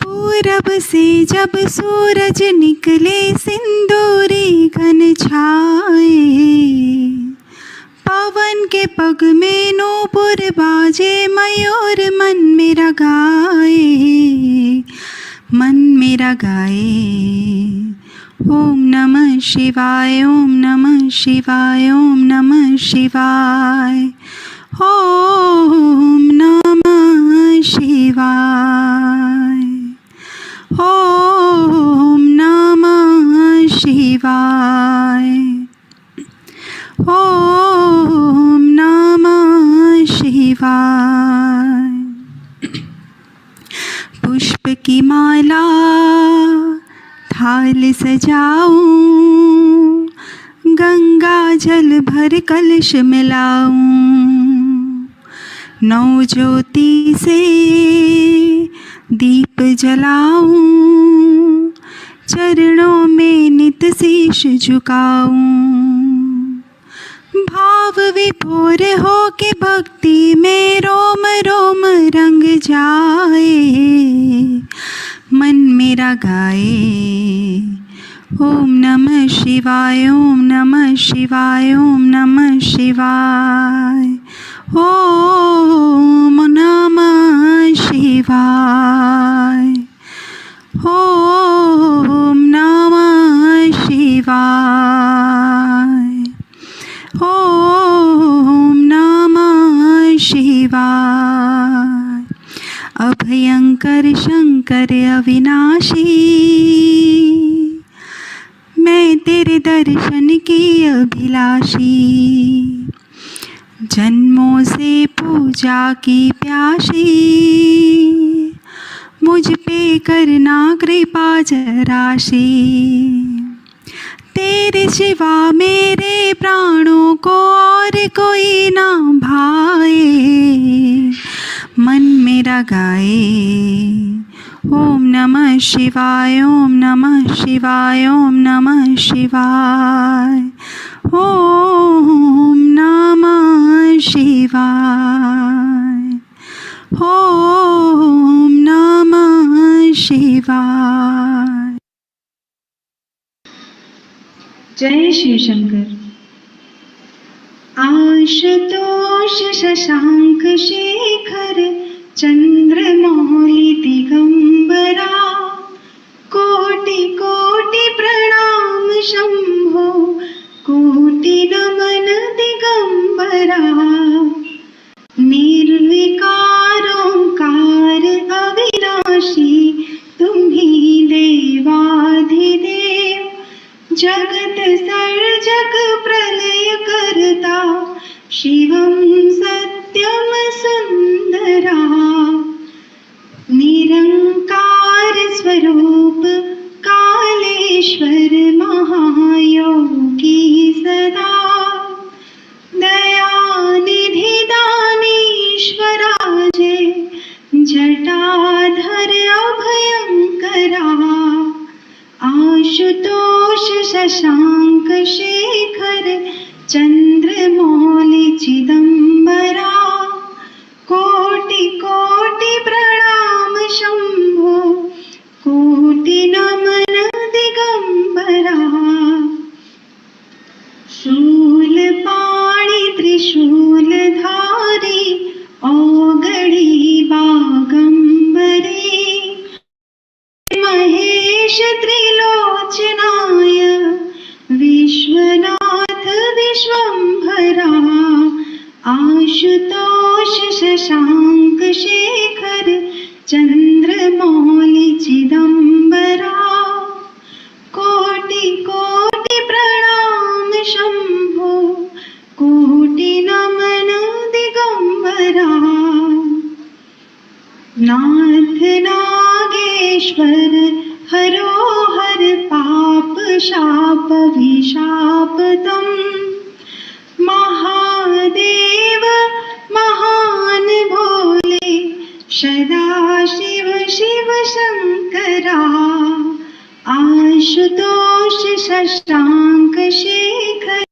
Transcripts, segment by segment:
पूरब से जब सूरज निकले सिंदूरी घन छाए, पवन के पग में नूपुर बाजे मयूर मन मेरा गाए, मन मेरा गाए। ओम नमः शिवाय, ओम नमः शिवाय, ओम नमः शिवाय, ओम नमः शिवाय, ओम नमः शिवाय, ओम नमः शिवाय। पुष्प की माला थाल सजाऊं, गंगा जल भर कलश मिलाऊं, नौ ज्योति से दीप जलाऊं, चरणों में नित शीश झुकाऊं, भाव विभोर हो के भक्ति में रोम रोम रंग जाए, मन मेरा गाए। ओम नमः शिवाय, ओम नमः शिवाय, ओम नमः शिवाय, ओम नमः शिवाय, ओम नमः शिवाय, ओम नमः शिवाय। अभयंकर शंकर अविनाशी, मैं तेरे दर्शन की अभिलाषी, जन्मों से पूजा की प्यासी, मुझ पे करना कृपा जराशी। तेरे सिवा मेरे प्राणों को और कोई ना भाए, मन मेरा गाए। ओम नमः शिवाय, ओम नमः शिवाय, ओम नमः शिवाय, ओम नमः शिवाय, ओम नमः शिवाय। जय शिव शंकर। आशुतोष शशांक शेखर चंद्रमौली दिगंबरा, कोटि कोटि प्रणाम शंभो, कोटि नमन दिगंबरा। निर्विकार ओंकार अविनाशी, तुम्ही देवाधिदेव, जगत सर्जक प्रलय करता, शिवं सत्यम सुंदरा। निरंकार स्वरूप कालेश्वर महायोगी सदा, दयानिधि दानीश्वराजे, जटाधर अभयंकरा। आशुतोष शशांक शेखर चंद्रमौली चिदंबरा, कोटि कोटि प्रणाम शंभो, कोटि नमन दिगंबरा। शूलपाणि त्रिशूलधारी, औगणी बागंबरे, महेश त्रिलोचनाय, विश्वनाथ विश्वंभरा। आशुतोष शशांक शेखर चंद्रमौली चिदंबरा, कोटि कोटि प्रणाम शंभो, कोटि नमन दिगंबरा। नाथ नागेश्वर हरो हर पाप शाप विशापतम, महादेव महान भोले, सदा शिव शिव शंकरा। आशुतोष शशांक शेखर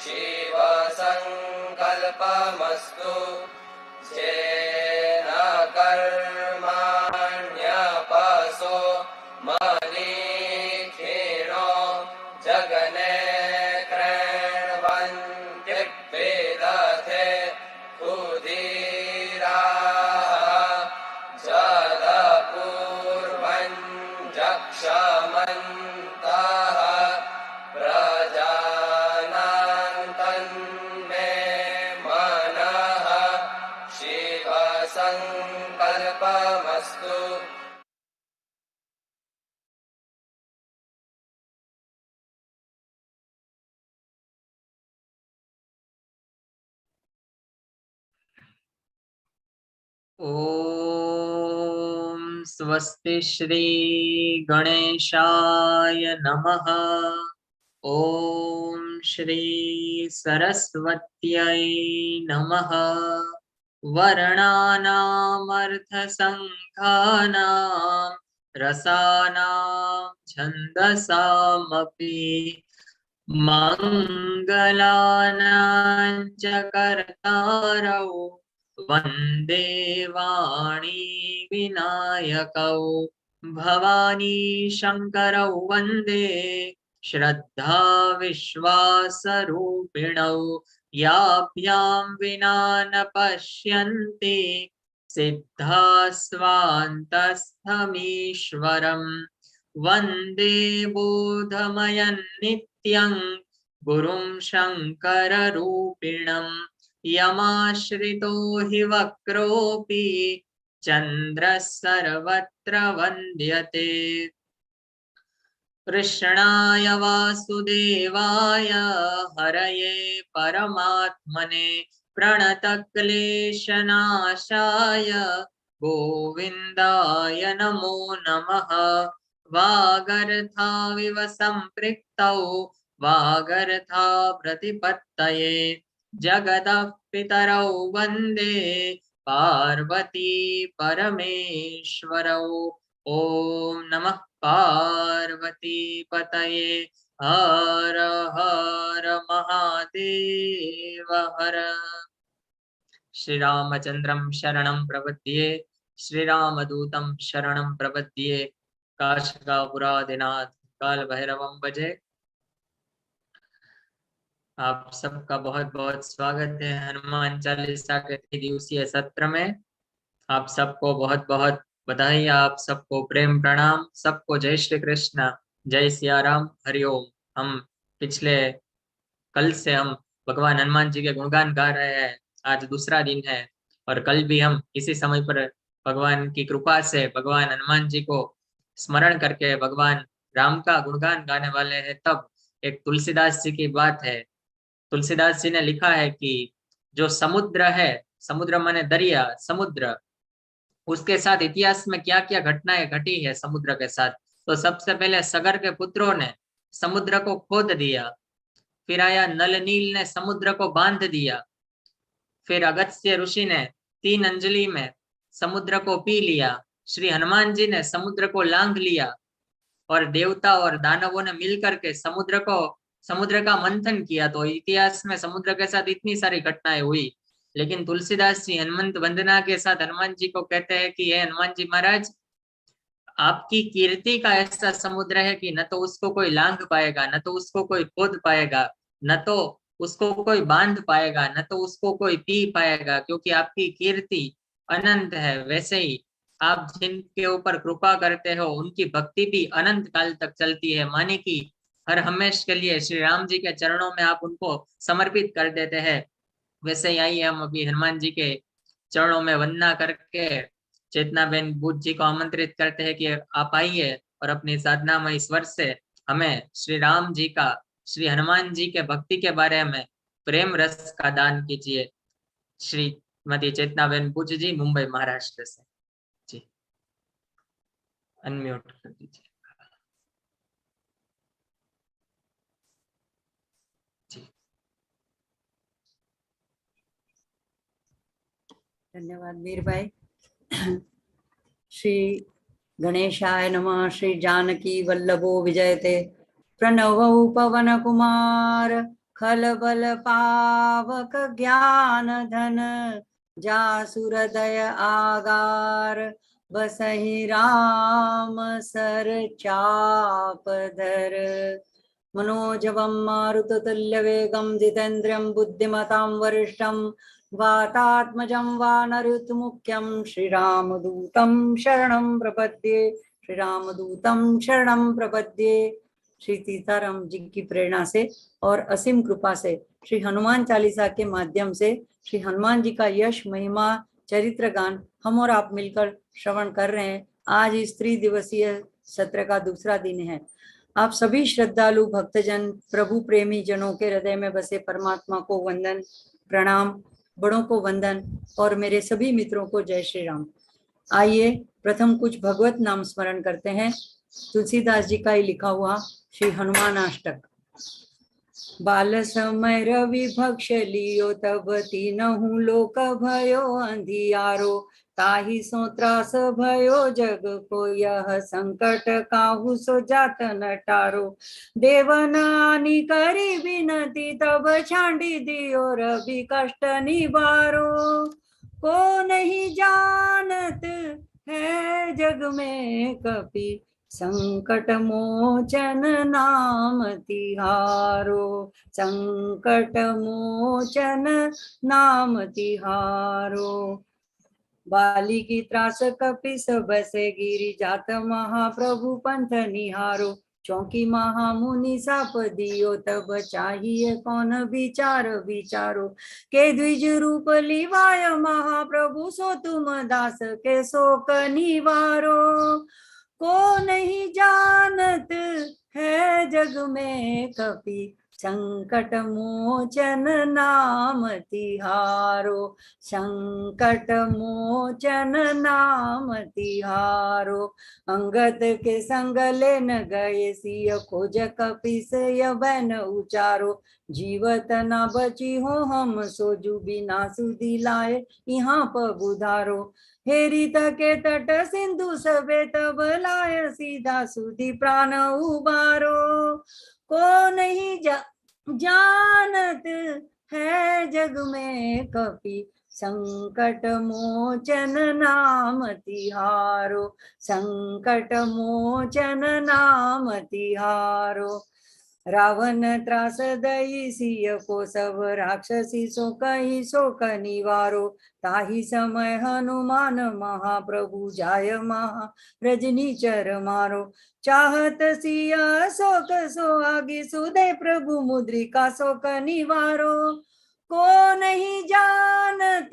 शिवसङ्कल्पमस्तु येन कर्माण्यपसो मनीषिणो जगने कृण्वन्ति वेदथे क्षुधिराः जलपूर्वं जक्षमन्तः प्रजानान्तन्मे मनः शिवसङ्कल्पमस्तु। ॐ स्वस्ति श्री गणेशाय नमः। ॐ श्री सरस्वत्यै नमः। वर्णानामर्थसङ्घानां रसानां छन्दसामपि मङ्गलानां च कर्तारौ वन्दे वाणी विनायकौ भवानी शङ्करौ वन्दे श्रद्धा विश्वासरूपिणौ याभ्यां विना न पश्यन्ति सिद्धा स्वान्तस्थमीश्वरम् वन्दे बोधमयं नित्यं गुरुं शङ्कररूपिणम् यमाश्रितो हि वक्रोऽपि चन्द्रः सर्वत्र वन्द्यते। कृष्णाय वासुदेवाय हरये परमात्मने प्रणतक्लेशनाशाय गोविन्दाय नमो नमः। वागर्थाविव सम्पृक्तौ वागर्था प्रतिपत्तये जगतः पितरौ वन्दे पार्वती परमेश्वरौ। ॐ नमः पार्वती पतये हर हर महादेव हर। श्री रामचन्द्रं शरणं प्रपद्ये श्रीरामदूतं शरणं प्रपद्ये काशकापुरादिनाथ काल भैरवं भजे। आप सबका बहुत बहुत स्वागत है हनुमान चालीसा के 3 दिवसीय सत्र में। आप सबको बहुत बहुत बधाई, आप सबको प्रेम प्रणाम, सबको जय श्री कृष्ण, जय सिया राम, हरिओम। हम पिछले कल से हम भगवान हनुमान जी के गुणगान गा रहे हैं। आज दूसरा दिन है और कल भी हम इसी समय पर भगवान की कृपा से भगवान हनुमान जी को स्मरण करके भगवान राम का गुणगान गाने वाले हैं। तब एक तुलसीदास जी की बात है। तुलसीदास जी ने लिखा है कि जो समुद्र है, समुद्र माने दरिया, समुद्र, उसके साथ इतिहास में क्या क्या घटनाएं घटी है समुद्र के साथ। तो सबसे पहले सगर के पुत्रों ने समुद्र को खोद दिया, फिर आया नल नील ने समुद्र को बांध दिया, फिर अगस्त्य ऋषि ने 3 अंजलि में समुद्र को पी लिया, श्री हनुमान जी ने समुद्र को लांघ लिया और देवता और दानवों ने मिलकर के समुद्र का मंथन किया। तो इतिहास में समुद्र के साथ इतनी सारी घटनाएं हुई। लेकिन तुलसीदास जी हनुमंत वंदना के साथ हनुमान जी को कहते हैं कि हे हनुमान जी महाराज, आपकी कीर्ति का ऐसा समुद्र है कि न तो उसको कोई लांघ पाएगा, न तो उसको कोई खोद पाएगा, न तो उसको कोई बांध पाएगा, न तो उसको कोई पी पाएगा, क्योंकि आपकी कीर्ति अनंत है। वैसे ही आप जिनके ऊपर कृपा करते हो उनकी भक्ति भी अनंत काल तक चलती है, माने कि हर हमेश के लिए श्री राम जी के चरणों में आप उनको समर्पित कर देते हैं। वैसे ही आइए हम अभी हनुमान जी के चरणों में वंदना करके चेतना बेन बूथ जी को आमंत्रित करते हैं कि आप आइए और अपनी साधना में इस वर्ष से हमें श्री राम जी का, श्री हनुमान जी के भक्ति के बारे में प्रेम रस का दान कीजिए। श्री श्रीमती चेतनाबेन बुच जी मुंबई महाराष्ट्र से। जी अनम्यूट कर दीजिए। जी धन्यवाद मीर भाई। श्री गणेशाय नमः। श्री जानकी वल्लभो विजयते। प्रणवौ पवन कुमार खलबल पावक ज्ञान धन जासुरदय आगार बसहि राम सर चाप धर। मनोजवं मारुततुल्यवेगं जितेन्द्रियं बुद्धिमतां वरिष्ठं वातात्मजं वानरयुतमुख्यं श्रीरामदूतं शरणं प्रपद्ये। श्रीरामदूतं शरणं प्रपद्ये। श्री सीताराम जी की प्रेरणा से और असीम कृपा से श्री हनुमान चालीसा के माध्यम से श्री हनुमान जी का यश महिमा चरित्र गान हम और आप मिलकर श्रवण कर रहे हैं। आज इस त्रिदिवसीय सत्र का दूसरा दिन है। आप सभी श्रद्धालु भक्तजन प्रभु प्रेमी जनों के हृदय में बसे परमात्मा को वंदन प्रणाम, बड़ों को वंदन और मेरे सभी मित्रों को जय श्री राम। आइए प्रथम कुछ भगवत नाम स्मरण करते हैं। तुलसीदास जी का ही लिखा हुआ श्री हनुमान अष्टक। बाल समय रवि भक्ष लियो तब तीनहु लोक भयो अंधियारो। ताहि सो त्रास भयो जग को यह संकट काहू सो जात न टारो। देवनानी करी विनती तब छांडी दियो रवि कष्ट निवारो। को नहीं जानत है जग में कपि संकट मोचन नाम तिहारो। संकट मोचन नाम तिहारो। बाली की त्रास कपिस बसे गिरि जात महाप्रभु पंथ निहारो। चौकी महामुनि साप दियो तब चाहिए कौन विचार विचारो। के द्विज रूप लिवाय महाप्रभु सो तुम दास के शोक निवारो। को नहीं जानत है जग में कपि संकट मोचन नाम तिहारो। संकट मोचन नाम तिहारो। अंगद के संग लेन गए सिय खोज कपिस बैन उचारो। जीवत न बची हो हम सोजू बिना सुधी लाए यहाँ पगुधारो। हेरी के तट सिंधु सबे तब लाय सीधा सुधी प्राण उबारो। को नहीं जानत है जग में कपि संकट मोचन नाम तिहारो। संकट मोचन नाम तिहारो। रावण त्रास दई सिय को सब राक्षसी सो कही शोक निवारो। ताहि समय हनुमान महाप्रभु जाय महा रजनीचर मारो। चाहत सिय शोक सो आगे सुदय प्रभु मुद्रिका शोक निवारो। को नहीं जानत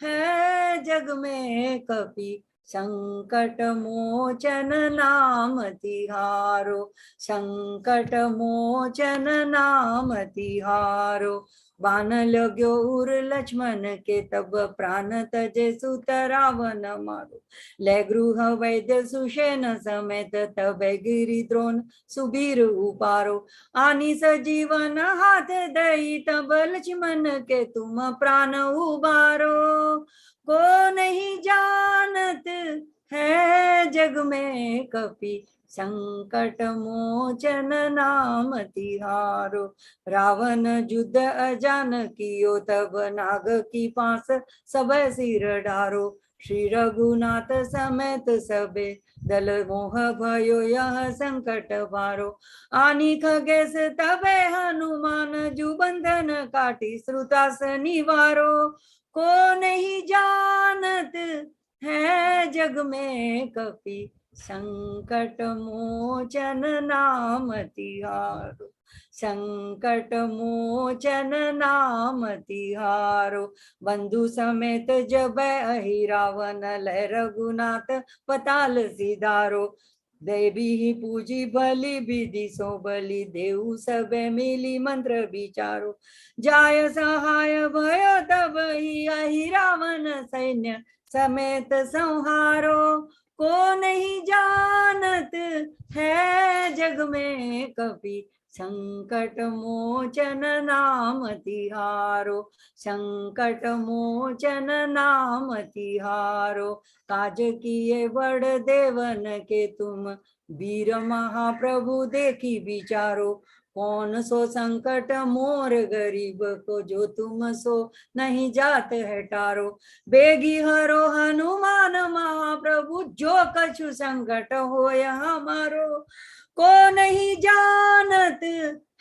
है जग में कपि संकट मोचन नाम तिहारो। संकट मोचन नाम तिहारो। बान लग्यो उर लक्ष्मण के तब प्राण तजे सुत रावण मारो। ले गृह वैद्य सुषेण समेत तब गिरि द्रोण सुबीर उपारो। आनी सजीवन हाथ दई तब लक्ष्मण के तुम प्राण उबारो। को नहीं जानत है जग में कपि संकट मोचन नाम तिहारो। रावण युद्ध अजान कियो तब नाग की पास सब सिर डारो। श्री रघुनाथ समेत सबे दल मोह भयो यह संकट भारो। आनी खगेश तबे हनुमान जु बंधन काटी श्रुतास निवारो। को नहीं जानत है जग में कपि संकट मोचन नाम तिहारो। संकट मोचन नाम तिहारो। बंधु समेत जब अहि रावण लय रघुनाथ पताल सिधारो। देवी ही पूजी बलि विधि सो बलि देऊ सब मिली मंत्र विचारो जाय सहाय भयो तब ही अहि रावण सैन्य समेत संहारो को नहीं जानत है जग में कपि संकट मोचन नाम तिहारो संकट मोचन नाम तिहारो काज किए बड़ देवन के तुम वीर महाप्रभु देखी विचारो कौन सो संकट मोर गरीब को जो तुम सो नहीं जात है टारो बेगी हरो हनुमान महाप्रभु जो कछु संकट होय हमारो को नहीं जानत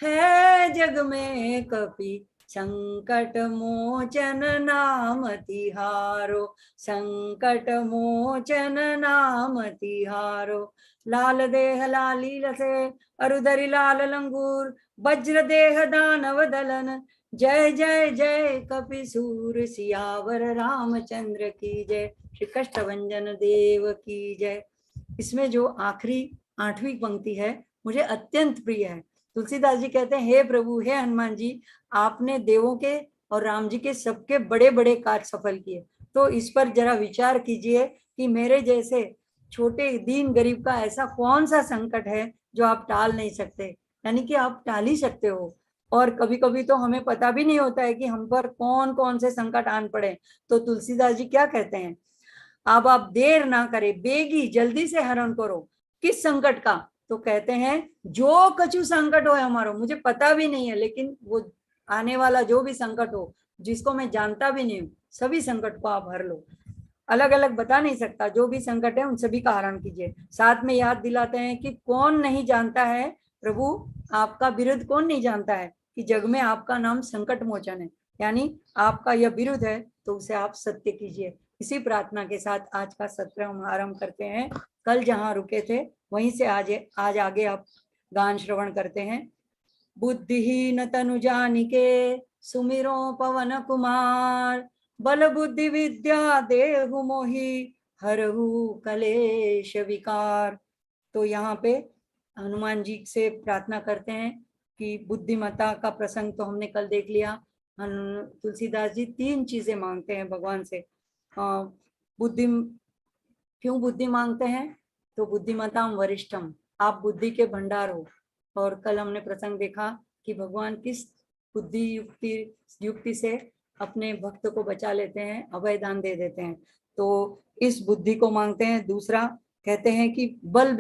है जग में कपि संकट मोचन नाम तिहारो संकट मोचन नाम तिहारो लाल देह लाली लसे अरुधरि लाल लंगूर वज्र देह दानव दलन जय जय जय कपिसूर सियावर रामचंद्र की जय श्री कष्टभंजन देव की जय। इसमें जो आखिरी 8वीं पंक्ति है मुझे अत्यंत प्रिय है। तुलसीदास जी कहते हैं, हे प्रभु, हे हनुमान जी, आपने देवों के और राम जी के सबके बड़े बड़े कार्य सफल किए, तो इस पर जरा विचार कीजिए कि मेरे जैसे छोटे दीन गरीब का ऐसा कौन सा संकट है जो आप टाल नहीं सकते। यानी कि आप टाल ही सकते हो, और कभी कभी तो हमें पता भी नहीं होता है कि हम पर कौन कौन से संकट आन पड़े। तो तुलसीदास जी क्या कहते हैं, अब आप देर ना करें, बेगी जल्दी से हरण करो। किस संकट का? तो कहते हैं जो कछु संकट हो हमारो, मुझे पता भी नहीं है, लेकिन वो आने वाला जो भी संकट हो जिसको मैं जानता भी नहीं हूँ, सभी संकट को आप हर लो। अलग अलग बता नहीं सकता, जो भी संकट है उन सभी का हरण कीजिए। साथ में याद दिलाते हैं कि कौन नहीं जानता है प्रभु आपका बिरुद, कौन नहीं जानता है कि जग में आपका नाम संकट मोचन है, यानी आपका यह बिरुद है, तो उसे आप सत्य कीजिए। इसी प्रार्थना के साथ आज का सत्र हम आरंभ करते हैं। कल जहां रुके थे वहीं से आज आगे आप गान श्रवण करते हैं। बुद्धिहीन तनु जानिके सुमिरो पवन कुमार, बल बुद्धि विद्या देहु मोहि हरहु कलेश विकार। तो यहाँ पे हनुमान जी से प्रार्थना करते हैं कि बुद्धिमता का प्रसंग तो हमने कल देख लिया। तुलसीदास जी 3 चीजें मांगते हैं भगवान से। बुद्धि, क्यों बुद्धि मांगते हैं? तो बुद्धिमताम वरिष्ठम, आप बुद्धि के भंडार हो। और कल हमने प्रसंग देखा कि भगवान किस बुद्धि युक्ति से अपने भक्त को बचा लेते हैं, अभय दान दे देते हैं। तो इस बुद्धि को मांगते हैं। दूसरा कहते हैं कि बल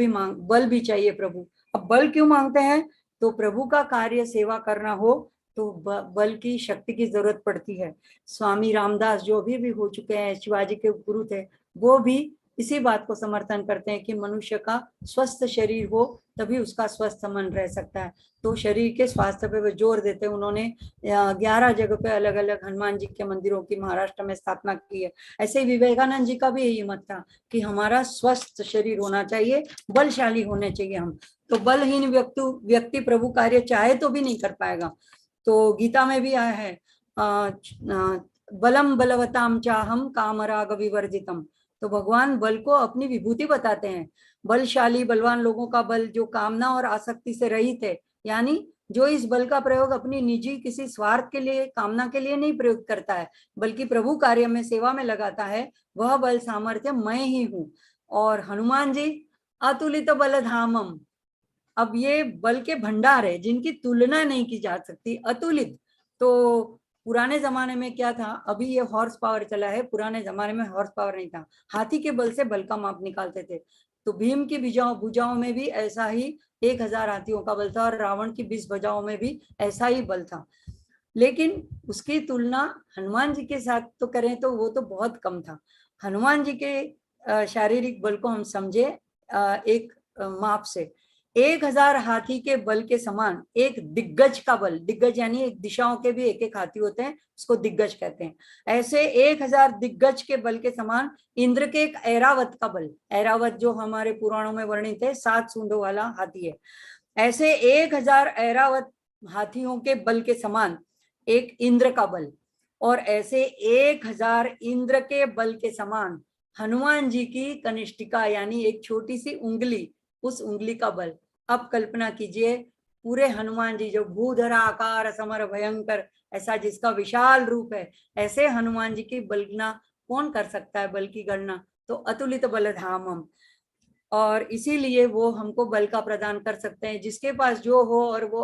भी चाहिए प्रभु। अब बल क्यों मांगते हैं? तो प्रभु का कार्य सेवा करना हो तो बल की शक्ति की जरूरत पड़ती है। स्वामी रामदास जो भी हो चुके हैं, शिवाजी के गुरु थे, वो भी इसी बात को समर्थन करते हैं कि मनुष्य का स्वस्थ शरीर हो तभी उसका स्वस्थ मन रह सकता है। तो शरीर के स्वास्थ्य पे वो जोर देते हैं। उन्होंने 11 जगह पे अलग अलग हनुमान जी के मंदिरों की महाराष्ट्र में स्थापना की है। ऐसे ही विवेकानंद जी का भी यही मत था कि हमारा स्वस्थ शरीर होना चाहिए, बलशाली होने चाहिए हम। तो बलहीन व्यक्ति प्रभु कार्य चाहे तो भी नहीं कर पाएगा। तो गीता में भी आया है, बलम बलवताम चाहम कामराग विवर्जितम। तो भगवान बल को अपनी विभूति बताते हैं। बलशाली बलवान लोगों का बल जो कामना और आसक्ति से रहित है, यानी जो इस बल का प्रयोग अपनी निजी किसी स्वार्थ के लिए, कामना के लिए नहीं प्रयोग करता है, बल्कि प्रभु कार्य में, सेवा में लगाता है, वह बल सामर्थ्य मैं ही हूँ। और हनुमान जी अतुलित बलधामम, अब ये बल के भंडार है जिनकी तुलना नहीं की जा सकती, अतुलित। तो पुराने जमाने में क्या था, अभी ये हॉर्स पावर चला है, पुराने जमाने में हॉर्स पावर नहीं था। हाथी के बल से बल का माप निकालते थे। तो भीम की भुजाओं में भी ऐसा ही 1000 हाथियों का बल था, और रावण की 20 भुजाओं में भी ऐसा ही बल था। लेकिन उसकी तुलना हनुमान जी के साथ तो करें तो वो तो बहुत कम था। हनुमान जी के शारीरिक बल को हम समझे एक माप से 1000 हाथी के बल के समान एक दिग्गज का बल, दिग्गज यानी एक दिशाओं के भी एक हाथी होते हैं, उसको दिग्गज कहते हैं। ऐसे 1000 दिग्गज के बल के समान इंद्र के एक ऐरावत का बल, ऐरावत जो हमारे पुराणों में वर्णित है 7 सूंडों वाला हाथी है, ऐसे 1000 ऐरावत हाथियों के बल के समान एक इंद्र का बल, और ऐसे 1000 इंद्र के बल के समान हनुमान जी की कनिष्ठिका यानी एक छोटी सी उंगली उस उंगली का बल। अब कल्पना कीजिए पूरे हनुमान जी जो भूधरा आकार समर भयंकर, ऐसा जिसका विशाल रूप है, ऐसे हनुमान जी की बलना कौन कर सकता है, बल की गणना? तो अतुलित बलधामम। और इसीलिए वो हमको बल का प्रदान कर सकते हैं। जिसके पास जो हो और वो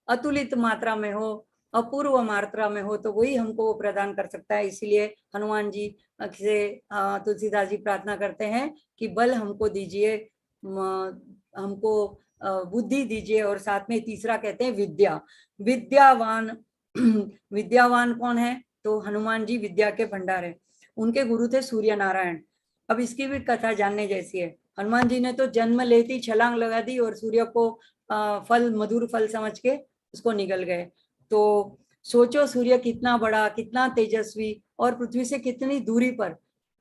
अतुलित मात्रा में हो, अपूर्व मात्रा में हो, तो वही हमको वो प्रदान कर सकता है। इसीलिए हनुमान जी से तुलसीदास जी प्रार्थना करते हैं कि बल हमको दीजिए, हमको बुद्धि दीजिए, और साथ में तीसरा कहते हैं विद्या। विद्यावान विद्यावान कौन है? तो हनुमान जी विद्या के भंडार है। उनके गुरु थे सूर्य नारायण। अब इसकी भी कथा जानने जैसी है। हनुमान जी ने तो जन्म लेती छलांग लगा दी और सूर्य को फल, मधुर फल समझ के उसको निगल गए। तो सोचो सूर्य कितना बड़ा, कितना तेजस्वी, और पृथ्वी से कितनी दूरी पर।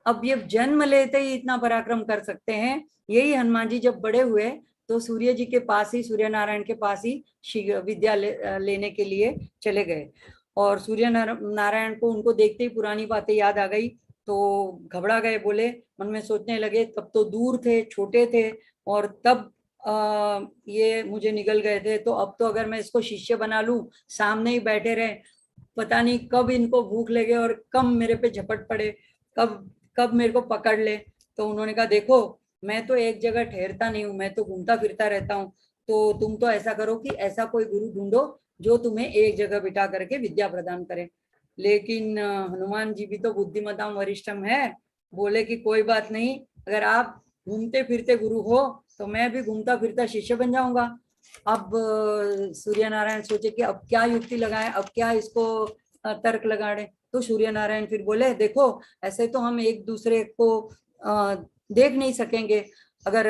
अब ये जन्म लेते ही इतना पराक्रम कर सकते हैं। यही हनुमान जी जब बड़े हुए तो सूर्य जी के पास ही, सूर्य नारायण के पास ही विद्या लेने के लिए चले गए। और सूर्य नारायण को उनको देखते ही पुरानी बातें याद आ गई, तो घबरा गए। बोले, मन में सोचने लगे, तब तो दूर थे, छोटे थे, और तब ये मुझे निगल गए थे, तो अब तो अगर मैं इसको शिष्य बना लूं, सामने ही बैठे रहे, पता नहीं कब इनको भूख लगे और कब मेरे पे झपट पड़े, कब कब मेरे को पकड़ ले। तो उन्होंने कहा, देखो मैं तो एक जगह ठहरता नहीं हूँ, मैं तो घूमता फिरता रहता हूँ। तो तुम तो ऐसा करो कि ऐसा कोई गुरु ढूंढो जो तुम्हें एक जगह बिठा करके विद्या प्रदान करे। लेकिन हनुमान जी भी तो बुद्धिमताम वरिष्ठम है। बोले कि कोई बात नहीं, अगर आप घूमते फिरते गुरु हो तो मैं भी घूमता फिरता शिष्य बन जाऊंगा। अब सूर्य नारायण सोचे कि अब क्या युक्ति लगाएं, अब क्या इसको तर्क लगाड़े। तो सूर्य नारायण फिर बोले, देखो ऐसे तो हम एक दूसरे को देख नहीं सकेंगे, अगर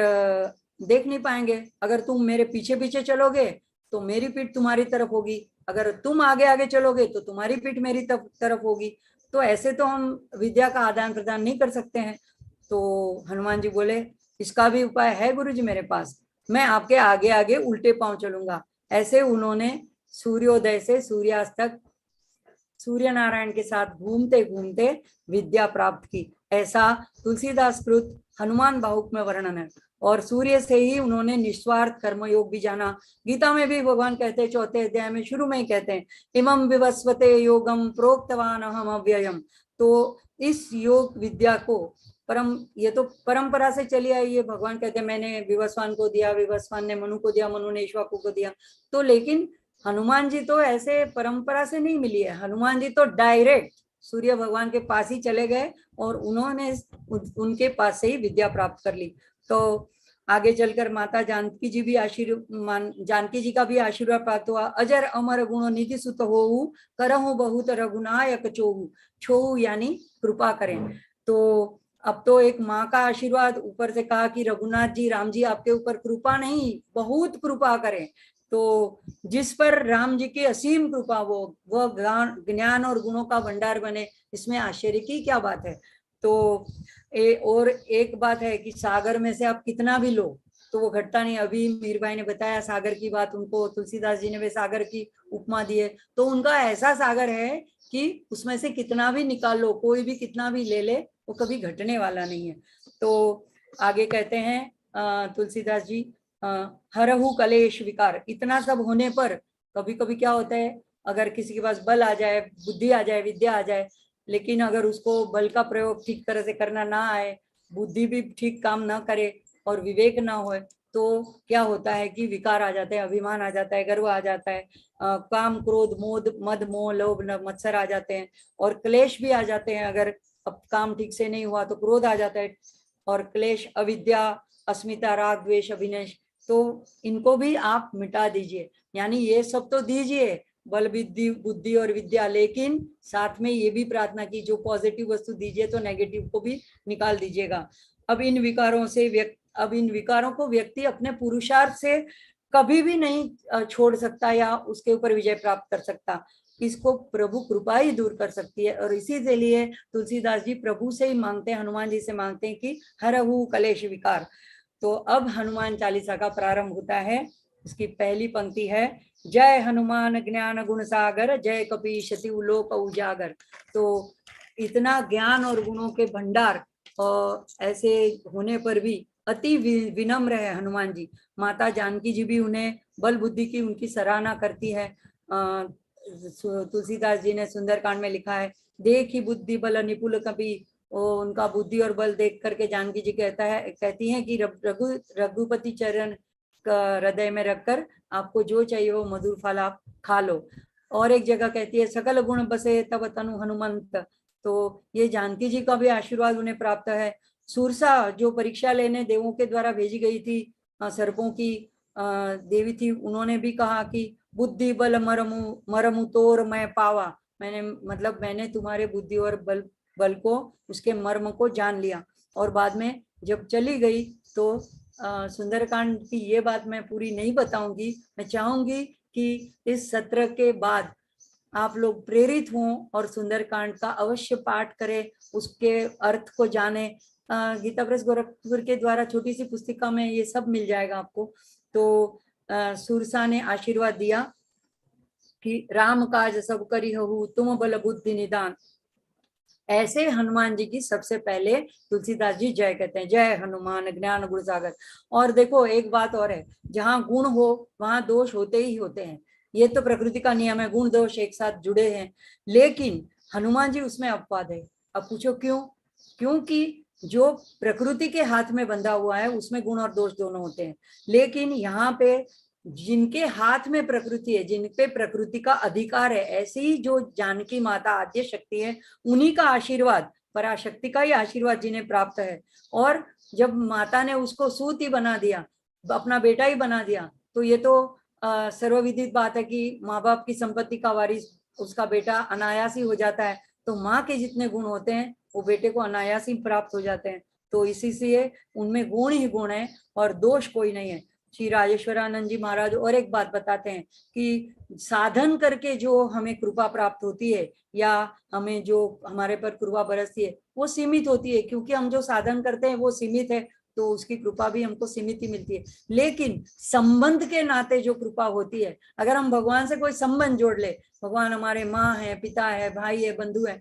देख नहीं पाएंगे। अगर तुम मेरे पीछे पीछे चलोगे तो मेरी पीठ तुम्हारी तरफ होगी, अगर तुम आगे आगे चलोगे तो तुम्हारी पीठ मेरी तरफ होगी। तो ऐसे तो हम विद्या का आदान प्रदान नहीं कर सकते हैं। तो हनुमान जी बोले, इसका भी उपाय है गुरुजी मेरे पास, मैं आपके आगे आगे उल्टे पांव चलूंगा। ऐसे उन्होंने सूर्योदय से सूर्यास्त तक सूर्य नारायण के साथ घूमते घूमते विद्या प्राप्त की। ऐसा तुलसीदास कृत हनुमान बाहुक में वर्णन है। और सूर्य से ही उन्होंने निस्वार्थ कर्मयोग भी जाना। गीता में भी भगवान कहते हैं, 4थे अध्याय में शुरू में ही कहते हैं, इमं विवस्वते योगम प्रोक्तवान अहम अव्ययम। तो इस योग विद्या को ये तो परंपरा से चली आई है। भगवान कहते हैं मैंने विवस्वान को दिया, विवस्वान ने मनु को दिया, मनु ने इक्ष्वाकु को दिया। तो लेकिन हनुमान जी तो ऐसे परंपरा से नहीं मिली है। हनुमान जी तो डायरेक्ट सूर्य भगवान के पास ही चले गए और उन्होंने उनके पास से ही विद्या प्राप्त कर ली। तो आगे चलकर माता जानकी जी भी जानकी जी का भी आशीर्वाद प्राप्त हुआ। अजर अमर गुण निधि सुत होऊ, करहु बहुत रघुनायक चोहू। छोहू यानी कृपा करें। तो अब तो एक माँ का आशीर्वाद, ऊपर से कहा कि रघुनाथ जी, राम जी आपके ऊपर कृपा नहीं, बहुत कृपा करें। तो जिस पर राम जी की असीम कृपा, वो ज्ञान और गुणों का भंडार बने, इसमें आश्चर्य की क्या बात है। तो और एक बात है कि सागर में से आप कितना भी लो तो वो घटता नहीं। अभी मीर भाई ने बताया सागर की बात, उनको तुलसीदास जी ने भी सागर की उपमा दी है। तो उनका ऐसा सागर है कि उसमें से कितना भी निकाल लो, कोई भी कितना भी ले ले, वो कभी घटने वाला नहीं है। तो आगे कहते हैं तुलसीदास जी, हरहु कलेश विकार। इतना सब होने पर कभी कभी क्या होता है, अगर किसी के पास बल आ जाए, बुद्धि आ जाए, विद्या आ जाए, लेकिन अगर उसको बल का प्रयोग ठीक तरह से करना ना आए, बुद्धि भी ठीक काम ना करे और विवेक ना हो, तो क्या होता है कि विकार आ जाते हैं, अभिमान आ जाता है, गर्व आ जाता है, काम क्रोध मोद मद मोह लोभ मत्सर आ जाते हैं, और क्लेश भी आ जाते हैं। अगर अब काम ठीक से नहीं हुआ तो क्रोध आ जाता है, और क्लेश, अविद्या, अस्मिता, राग, द्वेष, अभिनिवेश, तो इनको भी आप मिटा दीजिए। यानी ये सब तो दीजिए, बल, बुद्धि और विद्या, लेकिन साथ में ये भी प्रार्थना की जो पॉजिटिव वस्तु दीजिए तो नेगेटिव को भी निकाल दीजिएगा। अब इन विकारों को व्यक्ति अपने पुरुषार्थ से कभी भी नहीं छोड़ सकता या उसके ऊपर विजय प्राप्त कर सकता। इसको प्रभु कृपा ही दूर कर सकती है। और इसी के लिए तुलसीदास जी प्रभु से ही मांगते हैं, हनुमान जी से मांगते हैं कि हरहु कलेश विकार। तो अब हनुमान चालीसा का प्रारंभ होता है। इसकी पहली पंक्ति है, जय हनुमान ज्ञान गुण सागर, जय कपीश तिहु लोक उजागर। तो इतना ज्ञान और गुणों के भंडार और ऐसे होने पर भी अति विनम्र है हनुमान जी। माता जानकी जी भी उन्हें बल बुद्धि की उनकी सराहना करती है। तुलसीदास जी ने सुंदरकांड में लिखा है, देखी बुद्धि बल निपुल कपि। उनका बुद्धि और बल देख करके जानकी जी कहती हैं कि रघुपति चरण हृदय में रखकर आपको जो चाहिए वो मधुर फल आप खा लो। और एक जगह कहती है, सकल गुण बसे तब तनु हनुमंत। तो ये जानकी जी का भी आशीर्वाद उन्हें प्राप्त है। सुरसा जो परीक्षा लेने देवों के द्वारा भेजी गई थी, सर्पों की देवी थी, उन्होंने भी कहा कि बुद्धि बल मरमु तोर मैं पावा। मैंने तुम्हारे बुद्धि और बल को, उसके मर्म को जान लिया। और बाद में जब चली गई तो सुंदरकांड की ये बात मैं पूरी नहीं बताऊंगी। मैं चाहूंगी कि इस सत्र के बाद आप लोग प्रेरित हों और सुंदरकांड का अवश्य पाठ करें, उसके अर्थ को जाने। गीता प्रेस गोरखपुर के द्वारा छोटी सी पुस्तिका में ये सब मिल जाएगा आपको। तो सुरसा ने आशीर्वाद दिया कि राम काज सब करी हूँ तुम बल बुद्धि निदान। ऐसे हनुमान जी की सबसे पहले तुलसीदास जी जय कहते हैं, जय हनुमान ज्ञान गुण सागर। और देखो एक बात और है, जहाँ गुण हो वहां दोष होते ही होते हैं, ये तो प्रकृति का नियम है, गुण दोष एक साथ जुड़े हैं। लेकिन हनुमान जी उसमें अपवाद है। अब पूछो क्यों? क्योंकि जो प्रकृति के हाथ में बंधा हुआ है उसमें गुण और दोष दोनों होते हैं। लेकिन यहाँ पे जिनके हाथ में प्रकृति है, जिन पे प्रकृति का अधिकार है, ऐसी ही जो जानकी माता आद्य शक्ति है, उन्हीं का आशीर्वाद, पराशक्ति का ही आशीर्वाद जिन्हें प्राप्त है। और जब माता ने उसको सूत ही बना दिया, अपना बेटा ही बना दिया, तो ये तो सर्वविदित बात है कि माँ बाप की संपत्ति का वारिस उसका बेटा अनायास ही हो जाता है। तो माँ के जितने गुण होते हैं वो बेटे को अनायास ही प्राप्त हो जाते हैं। तो इसी से उनमें गुण ही गुण है और दोष कोई नहीं है। श्री राजेश्वरानंद जी महाराज और एक बात बताते हैं कि साधन करके जो हमें कृपा प्राप्त होती है या हमें जो हमारे पर कृपा बरसती है वो सीमित होती है, क्योंकि हम जो साधन करते हैं वो सीमित है, तो उसकी कृपा भी हमको सीमित ही मिलती है। लेकिन संबंध के नाते जो कृपा होती है, अगर हम भगवान से कोई संबंध जोड़ ले, भगवान हमारे माँ है, पिता है, भाई है, बंधु है,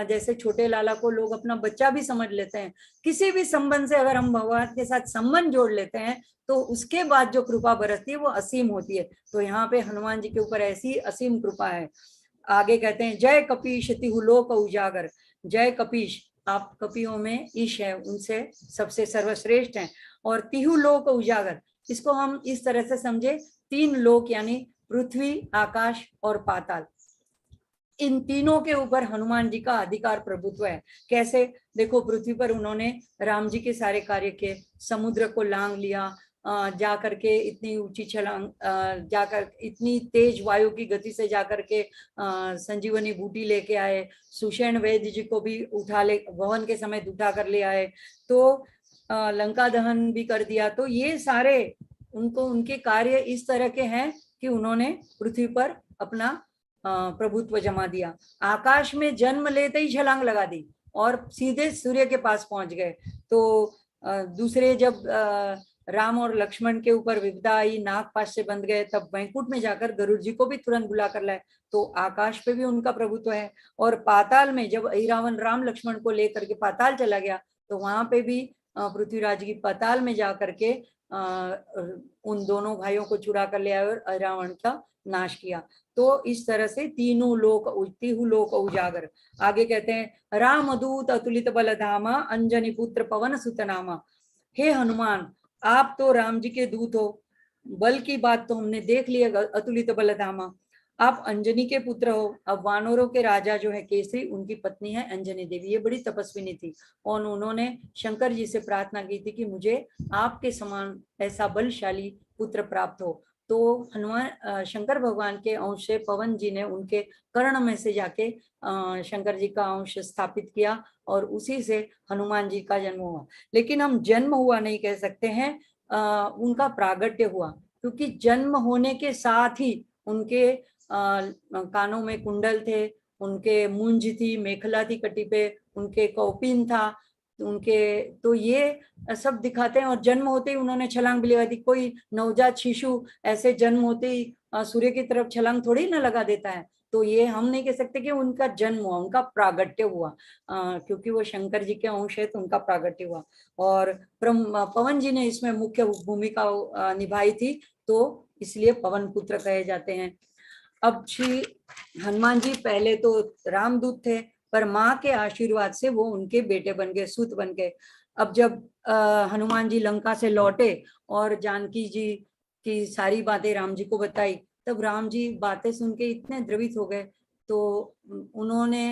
जैसे छोटे लाला को लोग अपना बच्चा भी समझ लेते हैं, किसी भी संबंध से अगर हम भगवान के साथ संबंध जोड़ लेते हैं तो उसके बाद जो कृपा बरसती है वो असीम होती है। तो यहाँ पे हनुमान जी के ऊपर ऐसी असीम कृपा है। आगे कहते हैं, जय कपीश तिहु लोक उजागर। जय कपीश, आप कपियों में ईश है, उनसे सबसे सर्वश्रेष्ठ हैं। और तिहु लोक उजागर, इसको हम इस तरह से समझे, तीन लोक यानी पृथ्वी, आकाश और पाताल, इन तीनों के ऊपर हनुमान जी का अधिकार प्रभुत्व है। कैसे? देखो, पृथ्वी पर उन्होंने राम जी के सारे कार्य किए, समुद्र को लांग लिया, जाकर के इतनी ऊंची छलांग, जाकर इतनी तेज वायु की गति से जाकर के संजीवनी बूटी लेके आए, सुषेण वैद्य जी को भी वहन के समय उठा कर ले आए, तो लंका दहन भी कर दिया। तो ये सारे उनके कार्य इस तरह के हैं कि उन्होंने पृथ्वी पर अपना प्रभुत्व जमा दिया। आकाश में जन्म लेते ही छलांग लगा दी और सीधे सूर्य के पास पहुंच गए। तो दूसरे जब राम और लक्ष्मण के ऊपर विपदा आई, नागपाश से बंध गए, तब वैकुंठ में जाकर गरुड़ जी को भी तुरंत बुला कर लाए। तो आकाश पे भी उनका प्रभुत्व है। और पाताल में जब अहिरावण राम लक्ष्मण को लेकर के पाताल चला गया, तो वहां पे भी पृथ्वीराज की पाताल में जाकर के उन दोनों भाइयों को चुरा कर ले आए और अहिरावण का नाश किया। तो इस तरह से तीनों लोक उजागर। आगे कहते हैं, रामदूत अतुलित बल धामा, अंजनी पुत्र पवन सुत नामा। हे हनुमान, आप तो राम जी के दूत हो, बल की बात तो हमने देख ली, अतुलित बल धामा। आप अंजनी के पुत्र हो। अब वानरों के राजा जो है केसरी, उनकी पत्नी है अंजनी देवी, ये बड़ी तपस्विनी थी और उन्होंने शंकर जी से प्रार्थना की थी कि मुझे आपके समान ऐसा बलशाली पुत्र प्राप्त हो। तो हनुमान शंकर भगवान के अंश से पवन जी ने उनके कर्ण में से जाके शंकर जी का अंश स्थापित किया और उसी से हनुमान जी का जन्म हुआ। लेकिन हम जन्म हुआ नहीं कह सकते हैं, उनका प्रागट्य हुआ, क्योंकि जन्म होने के साथ ही उनके कानों में कुंडल थे, उनके मूंज थी, मेखला थी कटी पे, उनके कौपिन था उनके, तो ये सब दिखाते हैं। और जन्म होते ही उन्होंने छलांग भी लगा दी। कोई नवजात शिशु ऐसे जन्म होते ही सूर्य की तरफ छलांग थोड़ी ना लगा देता है। तो ये हम नहीं कह सकते कि उनका जन्म हुआ, उनका प्रागट्य हुआ, क्योंकि वो शंकर जी के अंश है तो उनका प्रागट्य हुआ। और पवन जी ने इसमें मुख्य भूमिका निभाई थी, तो इसलिए पवन पुत्र कहे जाते हैं। अब श्री हनुमान जी पहले तो रामदूत थे, पर माँ के आशीर्वाद से वो उनके बेटे बन गए, सूत बन गए। अब जब हनुमान जी लंका से लौटे और जानकी जी की सारी बातें राम जी को बताई, तब राम जी बातें सुन के इतने द्रवित हो गए, तो उन्होंने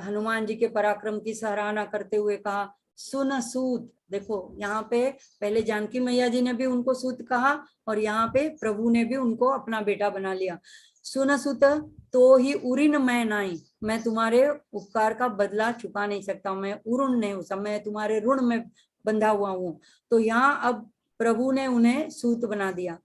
हनुमान जी के पराक्रम की सराहना करते हुए कहा, सुन सूत। देखो यहाँ पे पहले जानकी मैया जी ने भी उनको सूत कहा, और यहाँ पे प्रभु ने भी उनको अपना बेटा बना लिया। सुन सुत तो ही उरिन मैं नाई, मैं तुम्हारे उपकार का बदला चुका नहीं सकता, मैं उरुण नहीं हूँ, मैं तुम्हारे ऋण में बंधा हुआ हूँ। तो यहाँ अब प्रभु ने उन्हें सूत बना दिया।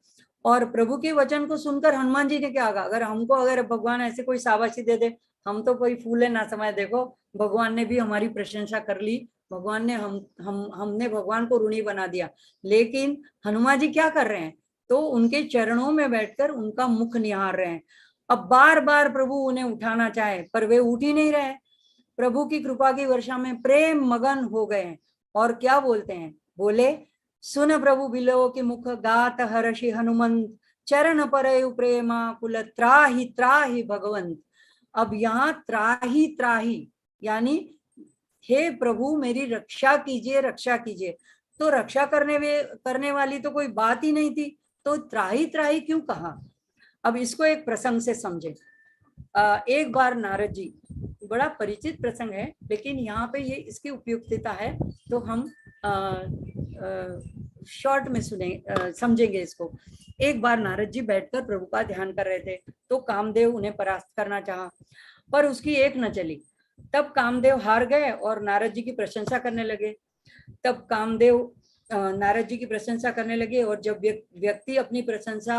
और प्रभु के वचन को सुनकर हनुमान जी ने क्या कहा, अगर भगवान ऐसे कोई शाबाशी दे दे, हम तो कोई फूले ना समय, देखो भगवान ने भी हमारी प्रशंसा कर ली, भगवान ने हमने भगवान को ऋणी बना दिया। लेकिन हनुमान जी क्या कर रहे हैं, तो उनके चरणों में बैठकर उनका मुख निहार रहे हैं। अब बार बार प्रभु उन्हें उठाना चाहे, पर वे उठ ही नहीं रहे। प्रभु की कृपा की वर्षा में प्रेम मगन हो गए हैं, और क्या बोलते हैं, बोले, सुन प्रभु बिलो के मुख गात हर्षि हनुमंत, चरण परयु प्रेमा कुल त्राहि त्राहि भगवंत। अब यहाँ त्राहि त्राहि यानी हे प्रभु मेरी रक्षा कीजिए, रक्षा कीजिए। तो रक्षा करने वाली तो कोई बात ही नहीं थी, तो त्राहि त्राहि क्यों कहा। अब इसको एक प्रसंग से समझे। एक बार नारद जी, बड़ा परिचित प्रसंग है, लेकिन यहाँ पे ये इसकी उपयुक्तता है, तो हम शॉर्ट में समझेंगे इसको। एक बार नारद जी बैठकर प्रभु का ध्यान कर रहे थे, तो कामदेव उन्हें परास्त करना चाहा, पर उसकी एक न चली। तब कामदेव हार गए और नारद जी की प्रशंसा करने लगे। तब कामदेव नारद जी की प्रशंसा करने लगे, और जब व्यक्ति अपनी प्रशंसा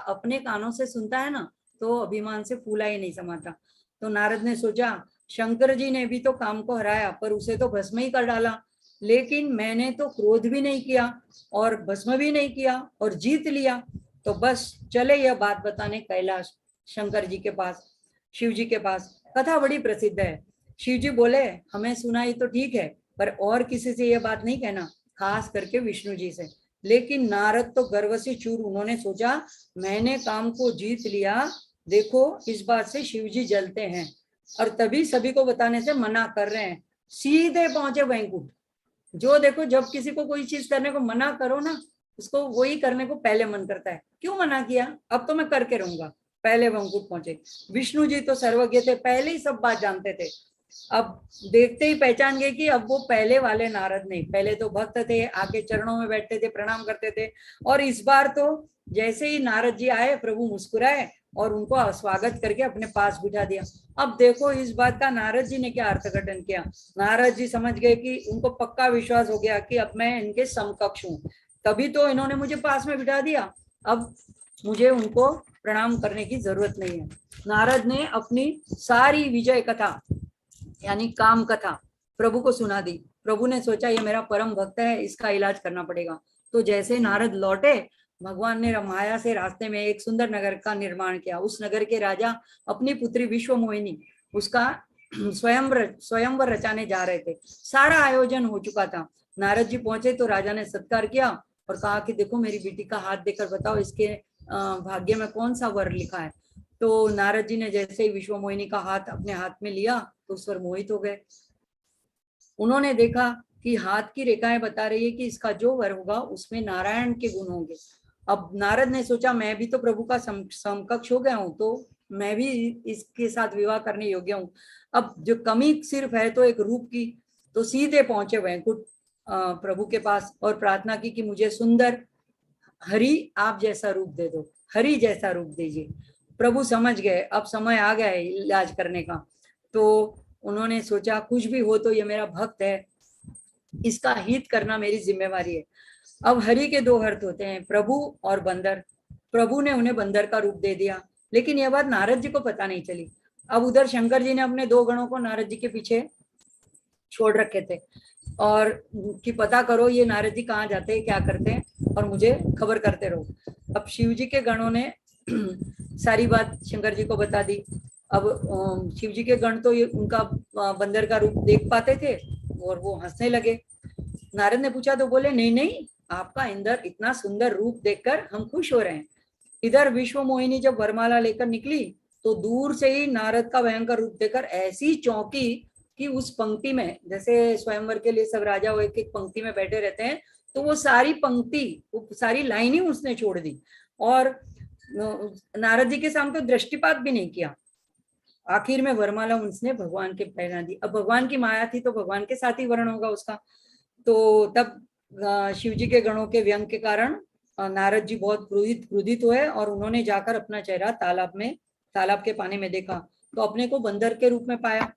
अपने कानों से सुनता है ना, तो अभिमान से फूला ही नहीं समाता। तो नारद ने सोचा, शंकर जी ने भी तो काम को हराया, पर उसे तो भस्म ही कर डाला, लेकिन मैंने तो क्रोध भी नहीं किया और भस्म भी नहीं किया और जीत लिया, तो बस चले यह बात बताने कैलाश शंकर जी के पास, शिव जी के पास। कथा बड़ी प्रसिद्ध है। शिव जी बोले, हमें सुनाई तो ठीक है, पर और किसी से यह बात नहीं कहना, खास करके विष्णु जी से। लेकिन नारद तो गर्व से चूर, उन्होंने सोचा मैंने काम को जीत लिया, देखो इस बात से शिव जी जलते हैं, और तभी सभी को बताने से मना कर रहे हैं। सीधे पहुंचे वैकुंठ। जो देखो, जब किसी को कोई चीज करने को मना करो ना, उसको वही करने को पहले मन करता है, क्यों मना किया, अब तो मैं करके रहूंगा। पहले वैकुंठ पहुंचे। विष्णु जी तो सर्वज्ञ थे, पहले ही सब बात जानते थे। अब देखते ही पहचान गए कि अब वो पहले वाले नारद नहीं, पहले तो भक्त थे, आके चरणों में बैठते थे, प्रणाम करते थे। और इस बार तो जैसे ही नारद जी आए, प्रभु मुस्कुराए और उनको स्वागत करके अपने पास बिठा दिया। अब देखो इस बात का नारद जी ने क्या अर्थघटन किया। नारद जी समझ गए कि उनको पक्का विश्वास हो गया कि अब मैं इनके समकक्ष हूँ, तभी तो इन्होंने मुझे पास में बिठा दिया, अब मुझे उनको प्रणाम करने की जरूरत नहीं है। नारद ने अपनी सारी विजय कथा यानी काम कथा प्रभु को सुना दी। प्रभु ने सोचा ये मेरा परम भक्त है, इसका इलाज करना पड़ेगा। तो जैसे नारद लौटे, भगवान ने माया से रास्ते में एक सुंदर नगर का निर्माण किया। उस नगर के राजा अपनी पुत्री विश्वमोहिनी, उसका स्वयंवर रचाने जा रहे थे। सारा आयोजन हो चुका था। नारद जी पहुंचे तो राजा ने सत्कार किया और कहा कि देखो मेरी बेटी का हाथ देकर बताओ इसके भाग्य में कौन सा वर लिखा है। तो नारद जी ने जैसे ही विश्वमोहिनी का हाथ अपने हाथ में लिया तो उस पर मोहित हो गए। उन्होंने देखा कि हाथ की रेखाएं बता रही है कि इसका जो वर होगा उसमें नारायण के गुण होंगे। अब नारद ने सोचा मैं भी तो प्रभु का समकक्ष हो गया हूँ, तो मैं भी इसके साथ विवाह करने योग्य हूँ। अब जो कमी सिर्फ है तो एक रूप की, तो सीधे पहुंचे वैकुंठ प्रभु के पास और प्रार्थना की कि मुझे सुंदर हरि आप जैसा रूप दे दो, हरि जैसा रूप दीजिए। प्रभु समझ गए अब समय आ गया है इलाज करने का। तो उन्होंने सोचा कुछ भी हो तो ये मेरा भक्त है, इसका हित करना मेरी जिम्मेवारी है। अब हरि के दो अर्थ होते हैं, प्रभु और बंदर। प्रभु ने उन्हें बंदर का रूप दे दिया, लेकिन यह बात नारद जी को पता नहीं चली। अब उधर शंकर जी ने अपने दो गणों को नारद जी के पीछे छोड़ रखे थे और कि पता करो ये नारद जी कहाँ जाते हैं, क्या करते हैं और मुझे खबर करते रहो। अब शिव जी के गणों ने सारी बात शंकर जी को बता दी। अब शिव जी के गण तो ये उनका बंदर का रूप देख पाते थे और वो हंसने लगे। नारद ने पूछा तो बोले नहीं नहीं, आपका इंदर इतना सुंदर रूप देखकर हम खुश हो रहे हैं। इधर विश्व मोहिनी जब वरमाला लेकर निकली तो दूर से ही नारद का भयंकर रूप देखकर ऐसी चौंकी कि उस पंक्ति में, जैसे स्वयंवर के लिए सब राजा वो एक एक पंक्ति में बैठे रहते हैं, तो वो सारी पंक्ति, वो सारी लाइन ही उसने छोड़ दी और नारद जी के सामने तो दृष्टिपात भी नहीं किया। आखिर में वरमाला उसने भगवान के पहना दी। अब भगवान की माया थी तो भगवान के साथ ही वर्ण होगा उसका। तो तब शिव जी के गणों के व्यंग के कारण नारद जी बहुत क्रोधित हुए और उन्होंने जाकर अपना चेहरा तालाब के पानी में देखा तो अपने को बंदर के रूप में पाया।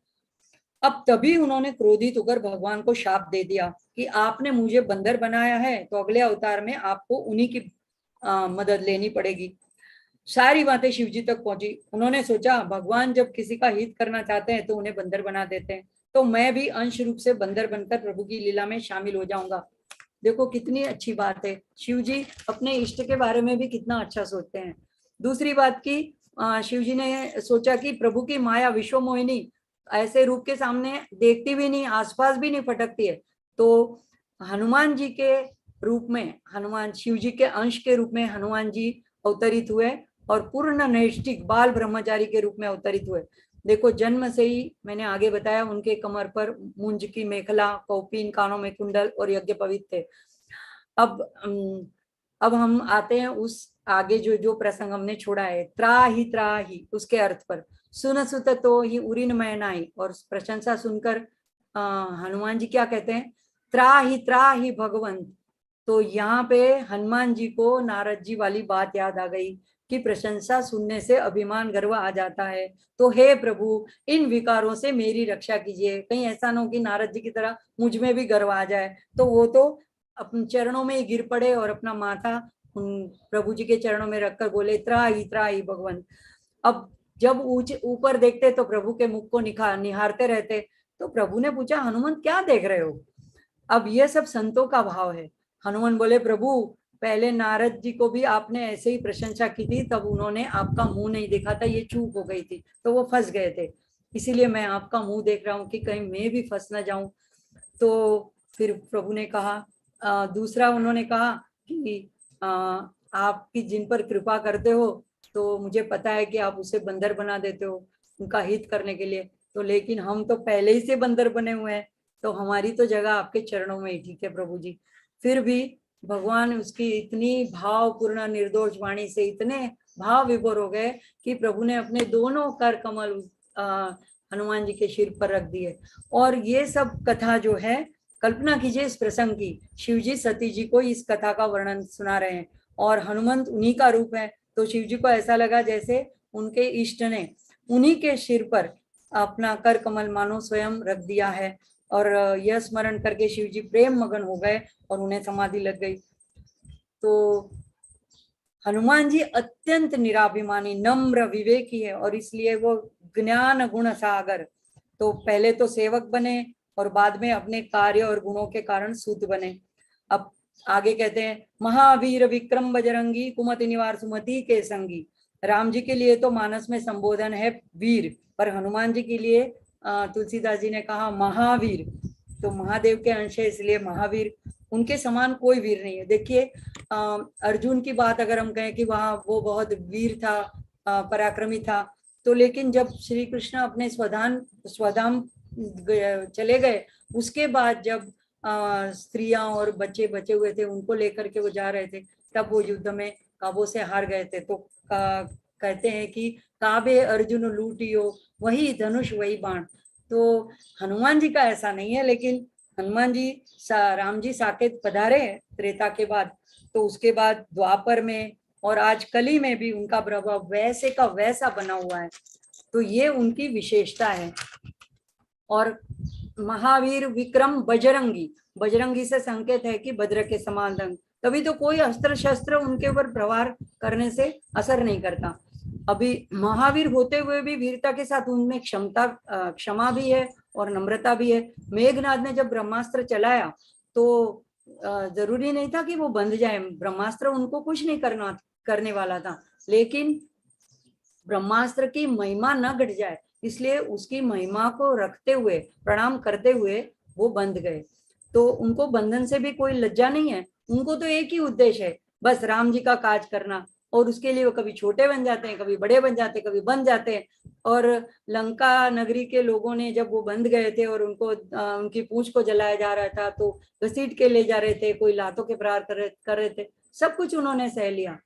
अब तभी उन्होंने क्रोधित होकर भगवान को शाप दे दिया कि आपने मुझे बंदर बनाया है तो अगले अवतार में आपको उन्हीं की मदद लेनी पड़ेगी। सारी बातें शिव जी तक पहुंची। उन्होंने सोचा भगवान जब किसी का हित करना चाहते हैं तो उन्हें बंदर बना देते हैं, तो मैं भी अंश रूप से बंदर बनकर प्रभु की लीला में शामिल हो जाऊंगा। देखो कितनी अच्छी बात है, शिव जी अपने इष्ट के बारे में भी कितना अच्छा सोचते हैं। दूसरी बात की शिव जी ने सोचा कि प्रभु की माया विश्व मोहिनी ऐसे रूप के सामने देखती भी नहीं, आसपास भी नहीं फटकती है, तो हनुमान जी के रूप में, हनुमान शिव जी के अंश के रूप में हनुमान जी अवतरित हुए और पूर्ण नैष्ठिक बाल ब्रह्मचारी के रूप में अवतरित हुए। देखो जन्म से ही मैंने आगे बताया उनके कमर पर मुंज की मेखला, कौपीन, कानों में कुंडल और यज्ञ पवित्र थे। अब हम आते हैं उस आगे जो प्रसंग हमने छोड़ा है, त्राही उसके अर्थ पर। सुन सुत तो ही उरिन मैनाई, और प्रशंसा सुनकर हनुमान जी क्या कहते हैं, त्राही भगवंत। तो यहाँ पे हनुमान जी को नारद जी वाली बात याद आ गई कि प्रशंसा सुनने से अभिमान गर्व आ जाता है, तो हे प्रभु इन विकारों से मेरी रक्षा कीजिए, कहीं ऐसा न हो कि नारद जी की तरह मुझ में भी गर्व आ जाए। तो वो तो अपने चरणों में ही गिर पड़े और अपना माथा उन प्रभु जी के चरणों में रखकर बोले त्राही भगवंत। अब जब ऊपर देखते तो प्रभु के मुख को निहारते रहते, तो प्रभु ने पूछा हनुमान क्या देख रहे हो। अब ये सब संतों का भाव है। हनुमान बोले प्रभु पहले नारद जी को भी आपने ऐसे ही प्रशंसा की थी, तब उन्होंने आपका मुंह नहीं देखा था, ये चूक हो गई थी, तो वो फंस गए थे, इसीलिए मैं आपका मुंह देख रहा हूँ कि कहीं मैं भी फंस ना जाऊं। तो फिर प्रभु ने कहा दूसरा उन्होंने कहा कि आपकी जिन पर कृपा करते हो तो मुझे पता है कि आप उसे बंदर बना देते हो उनका हित करने के लिए, तो लेकिन हम तो पहले ही से बंदर बने हुए हैं, तो हमारी तो जगह आपके चरणों में ही ठीक है प्रभु जी। फिर भी भगवान उसकी इतनी भावपूर्ण निर्दोष वाणी से इतने भाव विभोर हो गए कि प्रभु ने अपने दोनों कर कमल हनुमान जी के सिर पर रख दिए। और ये सब कथा जो है, कल्पना कीजिए इस प्रसंग की, शिव जी सती जी को इस कथा का वर्णन सुना रहे हैं और हनुमंत उन्हीं का रूप है, तो शिव जी को ऐसा लगा जैसे उनके इष्ट ने उन्हीं के सिर पर अपना कर कमल मानो स्वयं रख दिया है। और यह स्मरण करके शिव जी प्रेम मगन हो गए और उन्हें समाधि लग गई। तो हनुमान जी अत्यंत निराभिमानी, नम्र, विवेकी है और इसलिए वो ज्ञान गुण सागर, तो पहले तो सेवक बने और बाद में अपने कार्य और गुणों के कारण सूत बने। अब आगे कहते हैं महावीर विक्रम बजरंगी कुमति निवार सुमति के संगी। राम जी के लिए तो मानस में संबोधन है वीर, पर हनुमान जी के लिए तुलसीदास जी ने कहा महावीर, तो महादेव के अंश है इसलिए महावीर, उनके समान कोई वीर नहीं है। देखिए अर्जुन की बात अगर हम कहें कि वहाँ वो बहुत वीर था, पराक्रमी था, तो लेकिन जब श्री कृष्ण अपने स्वधाम चले गए, उसके बाद जब स्त्रियां और बच्चे बचे हुए थे उनको लेकर के वो जा रहे थे, तब वो युद्ध में काबू से हार गए थे। तो कहते हैं कि काबे अर्जुन लूटियो वही धनुष वही बाण। तो हनुमान जी का ऐसा नहीं है, लेकिन हनुमान जी राम जी साकेत पधारे त्रेता के बाद, तो उसके बाद द्वापर में और आज कली में भी उनका प्रभाव वैसे का वैसा बना हुआ है, तो ये उनकी विशेषता है। और महावीर विक्रम बजरंगी, बजरंगी से संकेत है कि भद्र के समान रंग, तभी तो कोई अस्त्र शस्त्र उनके ऊपर प्रहार करने से असर नहीं करता। अभी महावीर होते हुए भी वीरता के साथ उनमें क्षमा भी है और नम्रता भी है। मेघनाद ने जब ब्रह्मास्त्र चलाया तो जरूरी नहीं था कि वो बंध जाए, ब्रह्मास्त्र उनको कुछ नहीं करने वाला था, लेकिन ब्रह्मास्त्र की महिमा न घट जाए, इसलिए उसकी महिमा को रखते हुए, प्रणाम करते हुए वो बंध गए। तो उनको बंधन से भी कोई लज्जा नहीं है, उनको तो एक ही उद्देश्य है, बस राम जी का काज करना। और उसके लिए वो कभी छोटे बन जाते हैं, कभी बड़े बन जाते हैं, कभी बन जाते हैं। और लंका नगरी के लोगों ने जब वो बंध गए थे और उनको उनकी पूंछ को जलाया जा रहा था तो घसीट के ले जा रहे थे, कोई लातों के प्रहार कर रहे थे, सब कुछ उन्होंने सह लिया।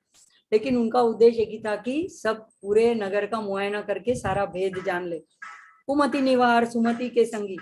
लेकिन उनका उद्देश्य एक ही था कि सब पूरे नगर का मुआयना करके सारा भेद जान ले। कुमति निवार सुमति के संगी,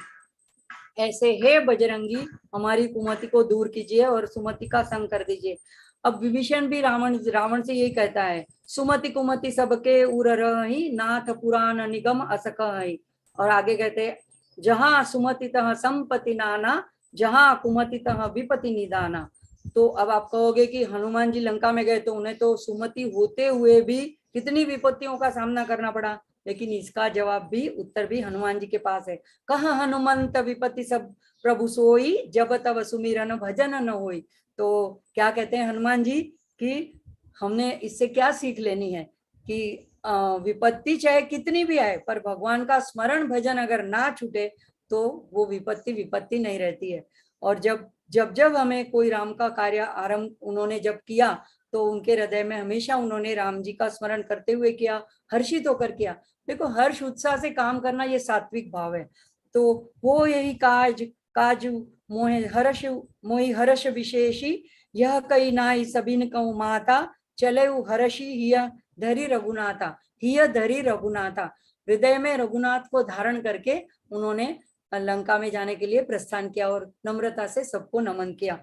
ऐसे हे बजरंगी हमारी कुमति को दूर कीजिए और सुमति का संग कर दीजिए। अब विभीषण भी रावण से यही कहता है, सुमति कुमति सबके उर रही, नाथ पुराण निगम असक है। और आगे कहते हैं, जहां सुमति तह संपत्ति नाना, जहां कुमति तह विपत्ति निदाना। तो अब आप कहोगे कि हनुमान जी लंका में गए तो उन्हें तो सुमति होते हुए भी कितनी विपत्तियों का सामना करना पड़ा, लेकिन इसका जवाब भी, उत्तर भी हनुमान जी के पास है। कहाँ हनुमंत विपत्ति सब प्रभु सोई, जब तब सुमिरन भजन न होई। तो क्या कहते हैं हनुमान जी कि हमने इससे क्या सीख लेनी है कि विपत्ति चाहे कितनी भी आए, पर भगवान का स्मरण भजन अगर ना छूटे तो वो विपत्ति नहीं रहती है। और जब हमें कोई राम का कार्य आरंभ उन्होंने जब किया तो उनके हृदय में हमेशा उन्होंने राम जी का स्मरण करते हुए किया, हर्षित होकर किया। देखो, हर्ष उत्साह से काम करना ये सात्विक भाव है। तो वो यही काज मोहि हर्ष विशेषी, यह कई नाई सबिन कहूँ माता, चले हर्षी हिय धरी रघुनाथा, हिय धरी रघुनाथा। हृदय में रघुनाथ को धारण करके उन्होंने लंका में जाने के लिए प्रस्थान किया और नम्रता से सबको नमन किया।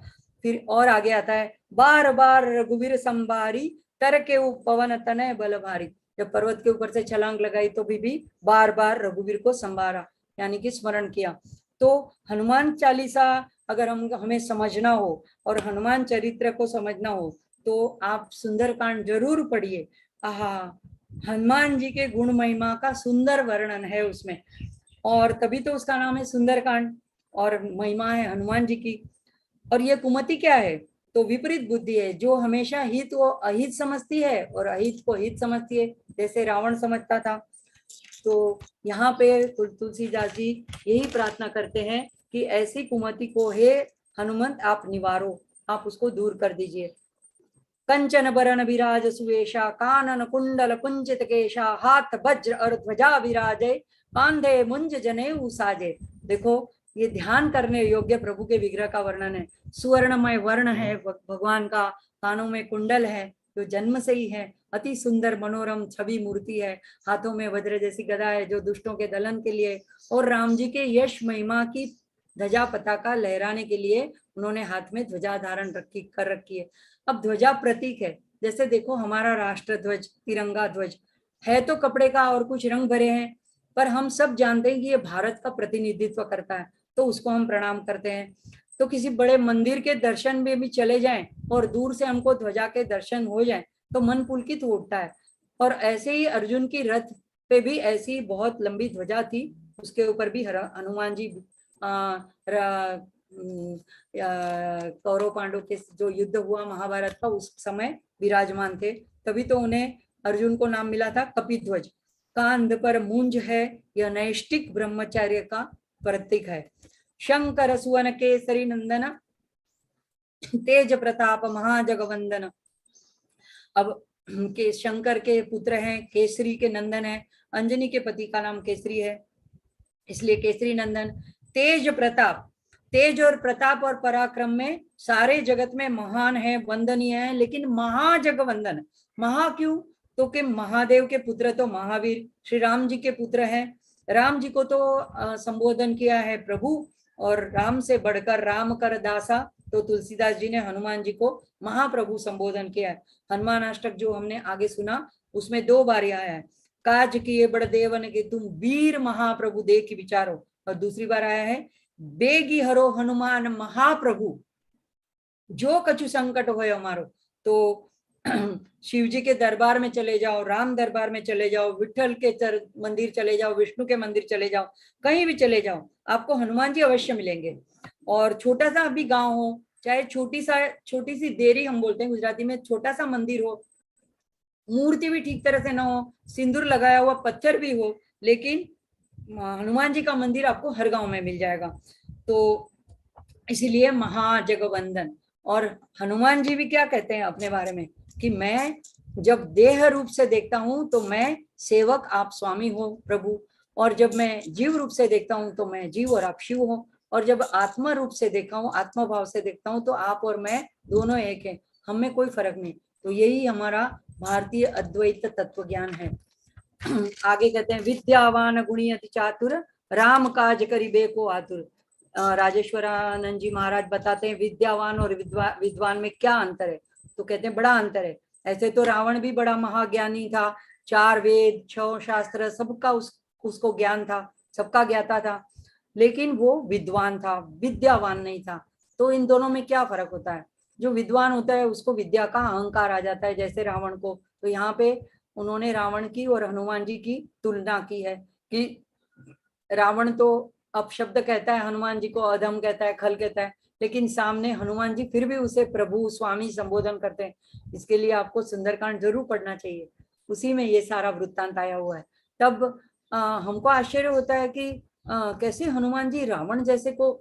फिर और आगे आता है, बार बार रघुवीर संबारी, तर के पवन तनय बल भारी। जब पर्वत के ऊपर से छलांग लगाई तो भी बार बार रघुवीर को संभारा, यानी कि स्मरण किया। तो हनुमान चालीसा अगर हमें समझना हो और हनुमान चरित्र को समझना हो तो आप सुंदरकांड जरूर पढ़िए। आहा, हनुमान जी के गुण महिमा का सुंदर वर्णन है उसमें, और तभी तो उसका नाम है सुंदरकांड, और महिमा है हनुमान जी की। और ये कुमति क्या है? तो विपरीत बुद्धि है, जो हमेशा हित को अहित समझती है और अहित को हित समझती है, जैसे रावण समझता था। तो यहाँ पे तुलसीदास जी यही प्रार्थना करते हैं कि ऐसी कुमति को हे हनुमंत आप निवारो, आप उसको दूर कर दीजिए। कंचन बरन विराज सुवेशा, कानन कुंडल कुंचित केशा, हाथ वज्र और ध्वजा विराजे, कांधे मुंज जनेऊ साजे। देखो, ये ध्यान करने योग्य प्रभु के विग्रह का वर्णन है। सुवर्णमय वर्ण है भगवान का, कानों में कुंडल है जो जन्म से ही है, अति सुंदर मनोरम छवि मूर्ति है, हाथों में वज्र जैसी गदा है जो दुष्टों के दलन के लिए, और राम जी के यश महिमा की ध्वजा पताका लहराने के लिए उन्होंने हाथ में ध्वजा धारण कर रखी है। अब ध्वजा प्रतीक है, जैसे देखो हमारा राष्ट्र ध्वज, तिरंगा ध्वज है तो कपड़े का और कुछ रंग भरे हैं, पर हम सब जानते हैं कि ये भारत का प्रतिनिधित्व करता है, तो उसको हम प्रणाम करते हैं। तो किसी बड़े मंदिर के दर्शन में भी चले जाएं और दूर से हमको ध्वजा के दर्शन हो जाएं तो मन पुलकित उठता है। और ऐसे ही अर्जुन की रथ पे भी ऐसी बहुत लंबी ध्वजा थी, उसके ऊपर भी हनुमान जी कौरव पांडव के जो युद्ध हुआ महाभारत का उस समय विराजमान थे, तभी तो उन्हें अर्जुन को नाम मिला था कपिध्वज। कांध पर मूंज है, यह नैष्टिक ब्रह्मचर्य का प्रतीक है। शंकर सुवन केसरी नंदन, तेज प्रताप महाजगवंदन। अब के शंकर के पुत्र हैं, केसरी के नंदन है, अंजनी के पति का नाम केसरी है, इसलिए केसरी नंदन। तेज प्रताप, तेज और प्रताप और पराक्रम में सारे जगत में महान है, वंदनीय है, लेकिन महाजगवंदन। महा क्यों? तो कि महादेव के पुत्र तो महावीर श्री राम जी के पुत्र हैं। राम जी को तो संबोधन किया है प्रभु, और राम से बढ़कर राम कर दासा, तो तुलसीदास जी ने हनुमान जी को महाप्रभु संबोधन किया है। हनुमान अष्टक जो हमने आगे सुना उसमें 2 बार आया है, काज किए बड़ देवन के तुम वीर महाप्रभु देख विचारो, और दूसरी बार आया है, बेगी हरो हनुमान महाप्रभु, जो कछु संकट हो हमारो। तो शिव जी के दरबार में चले जाओ, राम दरबार में चले जाओ, विठल के मंदिर चले जाओ, विष्णु के मंदिर चले जाओ, कहीं भी चले जाओ, आपको हनुमान जी अवश्य मिलेंगे। और छोटा सा भी गांव हो, चाहे छोटी सी देरी हम बोलते हैं गुजराती में, छोटा सा मंदिर हो, मूर्ति भी ठीक तरह से ना हो, सिंदूर लगाया हुआ पत्थर भी हो, लेकिन हनुमान जी का मंदिर आपको हर गांव में मिल जाएगा। तो इसीलिए महाजगवंदन। और हनुमान जी भी क्या कहते हैं अपने बारे में कि मैं जब देह रूप से देखता हूं तो मैं सेवक, आप स्वामी हो प्रभु, और जब मैं जीव रूप से देखता हूं तो मैं जीव और आप शिव हो, और जब आत्मा रूप से देखता हूँ, आत्मा भाव से देखता हूँ तो आप और मैं दोनों एक है, हम में कोई फर्क नहीं। तो यही हमारा भारतीय अद्वैत तत्व ज्ञान है। आगे कहते हैं विद्यावान गुणी अति चातुर, राम काज करिबे को आतुर। राजेश्वरानंद जी महाराज बताते हैं विद्यावान और विद्वान में क्या अंतर है, तो कहते हैं बड़ा अंतर है। ऐसे तो रावण भी बड़ा महाज्ञानी था, 4 वेद 6 शास्त्र सबका उसको ज्ञान था, सबका ज्ञाता था, लेकिन वो विद्वान था, विद्यावान नहीं था। तो इन दोनों में क्या फर्क होता है? जो विद्वान होता है उसको विद्या का अहंकार आ जाता है, जैसे रावण को। तो यहाँ पे उन्होंने रावण की और हनुमान जी की तुलना की है कि रावण तो अपशब्द कहता है, हनुमान जी को अधम कहता है, खल कहता है, लेकिन सामने हनुमान जी फिर भी उसे प्रभु स्वामी संबोधन करते हैं। इसके लिए आपको सुंदरकांड जरूर पढ़ना चाहिए, उसी में ये सारा वृत्तांत आया हुआ है। तब हमको आश्चर्य होता है कि कैसे हनुमान जी रावण जैसे को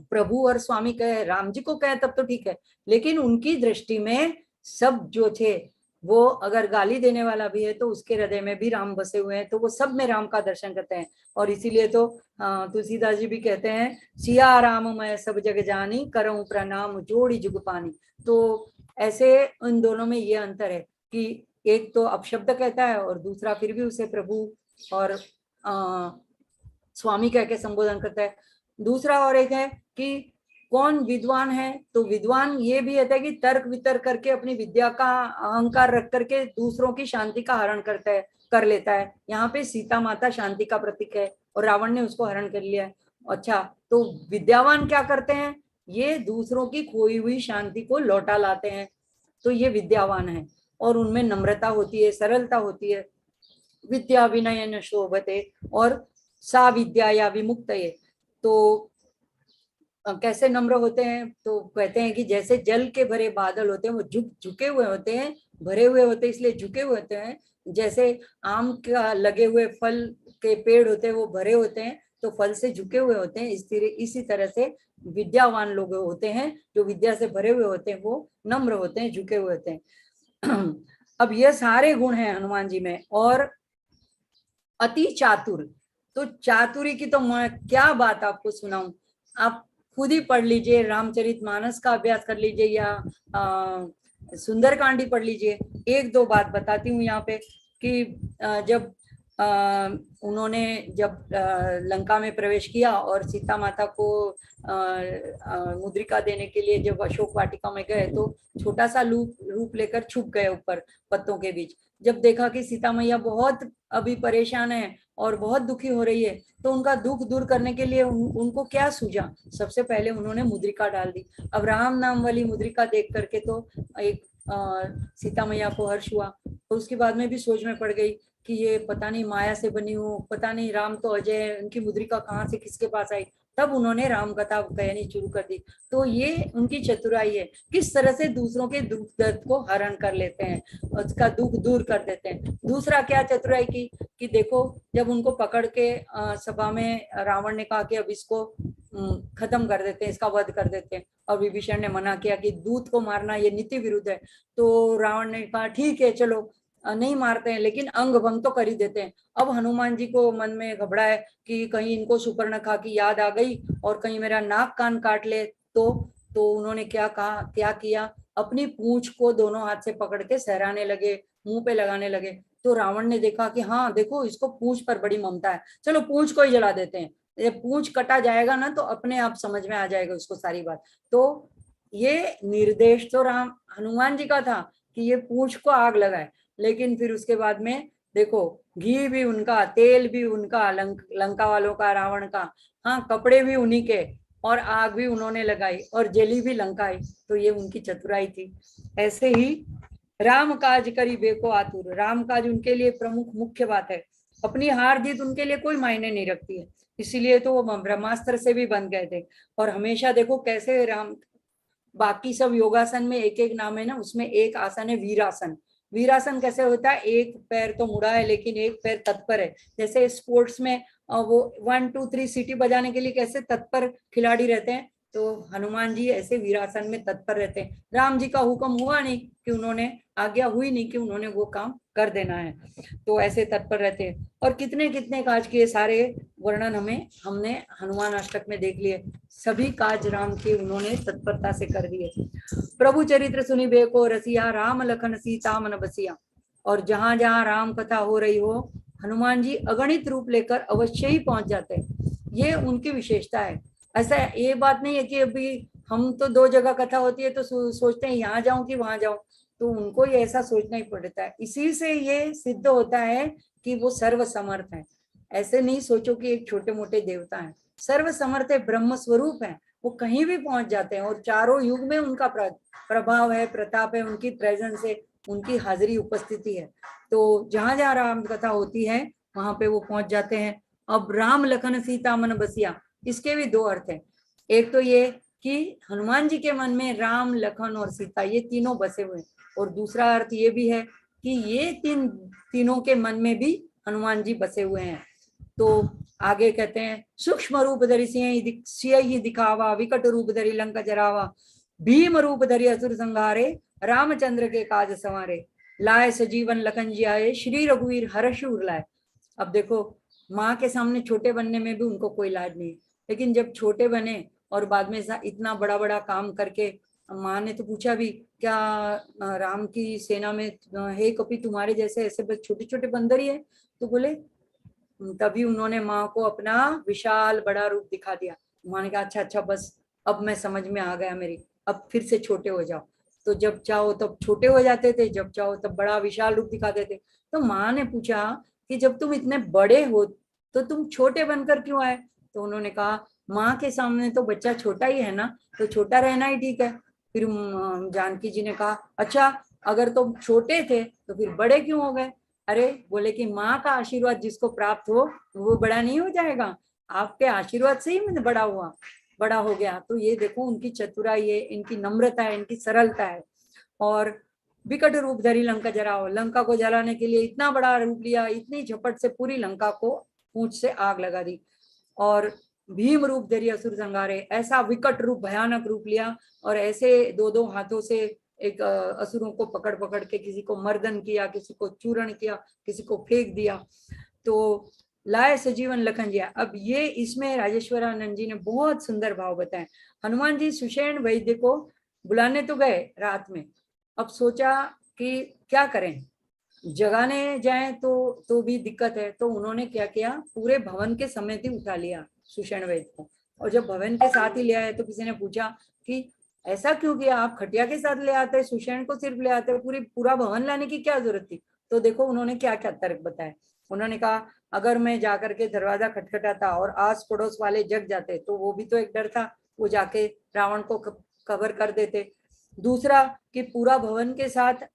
प्रभु और स्वामी कहे, राम जी को कहे तब तो ठीक है, लेकिन उनकी दृष्टि में सब जो थे, वो अगर गाली देने वाला भी है तो उसके हृदय में भी राम बसे हुए हैं, तो वो सब में राम का दर्शन करते हैं। और इसीलिए तो तुलसीदास जी भी कहते हैं सिया राम मैं सब जग जानी, करऊं प्रणाम जोड़ी जुग पानी। तो ऐसे उन दोनों में ये अंतर है कि एक तो अपशब्द कहता है और दूसरा फिर भी उसे प्रभु और स्वामी कह के संबोधन करता है। दूसरा और एक है कि कौन विद्वान है, तो विद्वान ये भी है कि तर्क वितर्क करके अपनी विद्या का अहंकार रख करके दूसरों की शांति का हरण करता है, कर लेता है। यहाँ पे सीता माता शांति का प्रतीक है और रावण ने उसको हरण कर लिया है। अच्छा, तो विद्यावान क्या करते हैं? ये दूसरों की खोई हुई शांति को लौटा लाते हैं, तो ये विद्यावान है। और उनमें नम्रता होती है, सरलता होती है। विद्या विनय न शोभते और सा विद्या या विमुक्त। तो कैसे नम्र होते हैं? तो कहते हैं कि जैसे जल के भरे बादल होते हैं, वो झुके हुए होते हैं, भरे हुए होते हैं इसलिए झुके हुए होते हैं। जैसे आम का लगे हुए फल के पेड़ होते हैं, वो भरे होते हैं तो फल से झुके हुए होते हैं। इसी तरह से विद्यावान लोग होते हैं, जो विद्या से भरे हुए होते हैं, वो नम्र होते हैं, झुके हुए होते हैं। अब ये सारे गुण हैं हनुमान जी में। और अति चातुर, तो चातुरी की तो मैं क्या बात आपको सुनाऊं, आप खुद ही पढ़ लीजिए, रामचरितमानस का अभ्यास कर लीजिए या सुंदरकांड ही पढ़ लीजिए। एक दो बात बताती हूँ यहाँ पे कि जब उन्होंने जब लंका में प्रवेश किया और सीता माता को मुद्रिका देने के लिए जब अशोक वाटिका में गए, तो छोटा सा रूप लेकर छुप गए ऊपर पत्तों के बीच। जब देखा कि सीता मैया बहुत अभी परेशान है और बहुत दुखी हो रही है, तो उनका दुख दूर करने के लिए उनको क्या सूझा? सबसे पहले उन्होंने मुद्रिका डाल दी। अब राम नाम वाली मुद्रिका देख करके तो एक सीता मैया को हर्ष हुआ, तो उसके बाद में भी सोच में पड़ गई कि ये पता नहीं माया से बनी हो, पता नहीं राम तो अजय है, उनकी मुद्रिका कहाँ से किसके पास आई। तब उन्होंने राम कथा कहनी शुरू कर दी। तो ये उनकी चतुराई है, किस तरह से दूसरों के दुख दर्द को हरण कर लेते हैं, उसका दुख दूर कर देते हैं। दूसरा क्या चतुराई की कि देखो, जब उनको पकड़ के सभा में रावण ने कहा कि अब इसको खत्म कर देते हैं, इसका वध कर देते हैं, और विभीषण ने मना किया कि दूत को मारना ये नीति विरुद्ध है। तो रावण ने कहा ठीक है चलो नहीं मारते हैं, लेकिन अंग भंग तो कर ही देते हैं। अब हनुमान जी को मन में घबरा है कि कहीं इनको सुपर्णखा की याद आ गई और कहीं मेरा नाक कान काट ले। तो उन्होंने क्या किया, अपनी पूंछ को दोनों हाथ से पकड़ के सहराने लगे, मुंह पे लगाने लगे। तो रावण ने देखा कि हाँ देखो, इसको पूंछ पर बड़ी ममता है, चलो पूंछ को ही जला देते हैं। ये पूंछ कटा जाएगा ना तो अपने आप समझ में आ जाएगा उसको सारी बात। तो ये निर्देश तो हनुमान जी का था कि ये पूंछ को आग लगाए, लेकिन फिर उसके बाद में देखो, घी भी उनका, तेल भी उनका, लंका वालों का, रावण का, हाँ कपड़े भी उन्हीं के, और आग भी उन्होंने लगाई और जली भी लंकाई। तो ये उनकी चतुराई थी। ऐसे ही राम काज करी बेको आतुर, राम काज उनके लिए प्रमुख मुख्य बात है। अपनी हार जीत उनके लिए कोई मायने नहीं रखती है, इसीलिए तो वो ब्रह्मास्त्र से भी बन गए थे। और हमेशा देखो कैसे राम, बाकी सब योगासन में एक एक नाम है ना, उसमें एक आसन है वीरासन। वीरासन कैसे होता है, एक पैर तो मुड़ा है लेकिन एक पैर तत्पर है। जैसे स्पोर्ट्स में वो 1 2 3 सीटी बजाने के लिए कैसे तत्पर खिलाड़ी रहते हैं, तो हनुमान जी ऐसे वीरासन में तत्पर रहते हैं। राम जी का हुक्म हुआ नहीं कि उन्होंने, आज्ञा हुई नहीं कि उन्होंने वो काम कर देना है, तो ऐसे तत्पर रहते हैं। और कितने कितने काज के सारे वर्णन हमने हनुमान अष्टक में देख लिए। सभी काज राम के उन्होंने तत्परता से कर दिए। प्रभु चरित्र सुनी बेको रसिया, राम लखन सीता मन बसिया। और जहां जहां राम कथा हो रही हो, हनुमान जी अगणित रूप लेकर अवश्य ही पहुंच जाते हैं। ये उनकी विशेषता है। ऐसा ये बात नहीं है कि अभी हम तो 2 जगह कथा होती है तो सोचते हैं यहाँ जाऊं कि वहां जाऊं, तो उनको ये ऐसा सोचना ही पड़ता है। इसी से ये सिद्ध होता है कि वो सर्व समर्थ है। ऐसे नहीं सोचो कि एक छोटे मोटे देवता है, सर्व समर्थ है, ब्रह्म स्वरूप है, वो कहीं भी पहुंच जाते हैं। और चारों युग में उनका प्रभाव है, प्रताप है, उनकी प्रेजेंस है, उनकी हाजिरी उपस्थिति है। तो जहां जहां राम कथा होती है वहां पे वो पहुंच जाते हैं। अब राम लखन सीता मन बसिया, इसके भी 2 अर्थ है। एक तो ये कि हनुमान जी के मन में राम लखन और सीता ये तीनों बसे हुए हैं, और दूसरा अर्थ ये भी है कि ये तीनों के मन में भी हनुमान जी बसे हुए हैं। तो आगे कहते हैं, सूक्ष्म रूप धरि सिंह दिखावा, विकट रूप धरि लंका जरावा, भीम रूप धरि असुर संहारे, रामचंद्र के काज संवारे, लाए सजीवन लखन जी आए, श्री रघुवीर हर्ष उर लाए। अब देखो, माँ के सामने छोटे बनने में भी उनको कोई लाज नहीं, लेकिन जब छोटे बने और बाद में इतना बड़ा बड़ा काम करके, माँ ने तो पूछा भी, क्या राम की सेना में हे कपि तुम्हारे जैसे ऐसे छोटे छोटे बंदर ही है? तो बोले, तभी उन्होंने माँ को अपना विशाल बड़ा रूप दिखा दिया। माँ ने कहा अच्छा अच्छा बस, अब मैं समझ में आ गया मेरी, अब फिर से छोटे हो जाओ। तो जब चाहो तब छोटे हो जाते थे, जब चाहो तब बड़ा विशाल रूप दिखाते थे। तो माँ ने पूछा कि जब तुम इतने बड़े हो तो तुम छोटे बनकर क्यों आए? तो उन्होंने कहा, माँ के सामने तो बच्चा छोटा ही है ना, तो छोटा रहना ही ठीक है। फिर जानकी जी ने कहा, अच्छा अगर तुम छोटे थे तो फिर बड़े क्यों हो गए? अरे बोले कि माँ का आशीर्वाद जिसको प्राप्त हो वो बड़ा नहीं हो जाएगा, आपके आशीर्वाद से ही मैं बड़ा हुआ, बड़ा हो गया। तो ये देखो उनकी चतुराई है, इनकी नम्रता है, इनकी सरलता है। और विकट रूप धरी लंका जराओ, लंका को जलाने के लिए इतना बड़ा रूप लिया, इतनी झपट से पूरी लंका को पूंछ से आग लगा दी। और भीम रूप धरी असुर संहारे, ऐसा विकट रूप, भयानक रूप लिया और ऐसे 2-2 हाथों से एक असुरों को पकड़ पकड़ के किसी को मर्दन किया, किसी को चूर्ण किया, किसी को फेंक दिया। तो लाए सजीवन लखन जी। अब ये इसमें राजेश्वरानंद जी ने बहुत सुंदर भाव बताए। हनुमान जी सुषेण वैद्य को बुलाने तो गए रात में, अब सोचा कि क्या करें, जगाने जाएं तो भी दिक्कत है। तो उन्होंने क्या किया, पूरे भवन के समेत ही उठा लिया सुषेण वैद्य को, और जब भवन के साथ ही ले आए तो किसी ने पूछा कि ऐसा क्यों किया, आप खटिया के साथ ले आते, सुषेण को सिर्फ ले आते, पूरा भवन लाने की क्या जरूरत थी? तो देखो उन्होंने क्या क्या तर्क बताया। उन्होंने कहा, अगर मैं जाकर के दरवाजा खटखटाता और आस पड़ोस वाले जग जाते तो वो भी तो एक डर था, वो जाके रावण को कवर कर देते। दूसरा कि पूरा भवन के साथ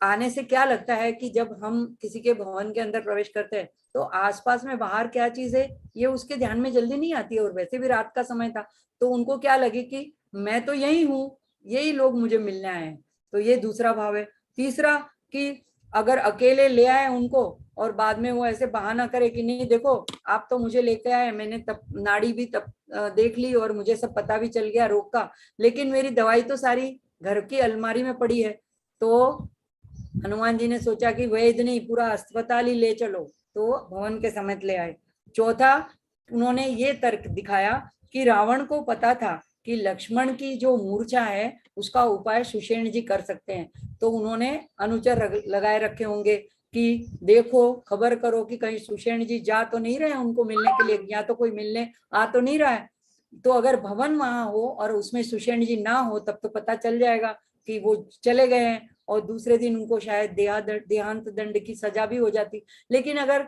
आने से क्या लगता है कि जब हम किसी के भवन के अंदर प्रवेश करते हैं तो आसपास में बाहर क्या चीज है ये उसके ध्यान में जल्दी नहीं आती है, और वैसे भी रात का समय था तो उनको क्या लगे कि मैं तो यही हूँ, यही लोग मुझे मिलने आए हैं। तो ये दूसरा भाव है। तीसरा कि अगर अकेले ले आए उनको और बाद में वो ऐसे बहाना करे कि नहीं देखो आप तो मुझे लेके आए, मैंने तब नाड़ी भी तब देख ली और मुझे सब पता भी चल गया रोग का, लेकिन मेरी दवाई तो सारी घर की अलमारी में पड़ी है। तो हनुमान जी ने सोचा कि वैद्य नहीं, पूरा अस्पताल ही ले चलो, तो भवन के समेत ले आए। चौथा, उन्होंने ये तर्क दिखाया कि रावण को पता था कि लक्ष्मण की जो मूर्छा है उसका उपाय सुषेण जी कर सकते हैं, तो उन्होंने अनुचर लगाए रखे होंगे कि देखो खबर करो कि कहीं सुषेण जी जा तो नहीं रहे उनको मिलने के लिए, या तो कोई मिलने आ तो नहीं रहा है। तो अगर भवन वहां हो और उसमें सुषेण जी ना हो तब तो पता चल जाएगा कि वो चले गए हैं, और दूसरे दिन उनको शायद देहांत दंड की सजा भी हो जाती। लेकिन अगर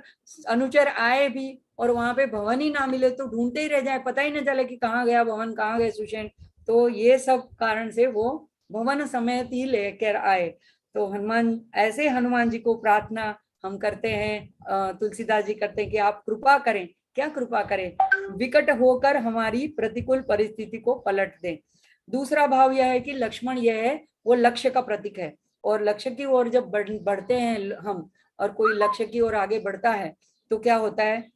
अनुचर आए भी और वहां पे भवन ही ना मिले तो ढूंढते ही रह जाए, पता ही ना चले कि कहाँ गया भवन, कहाँ गए सुषेण। तो ये सब कारण से वो भवन समेत ही लेकर आए। तो हनुमान जी को प्रार्थना हम करते हैं, तुलसीदास जी करते हैं कि आप कृपा करें। क्या कृपा करें? विकट होकर हमारी प्रतिकूल परिस्थिति को पलट दें। दूसरा भाव यह है कि लक्ष्मण यह है वो लक्ष्य का प्रतीक है, और लक्ष्य की ओर जब बढ़ते हैं हम, और कोई लक्ष्य की ओर आगे बढ़ता है तो क्या होता है,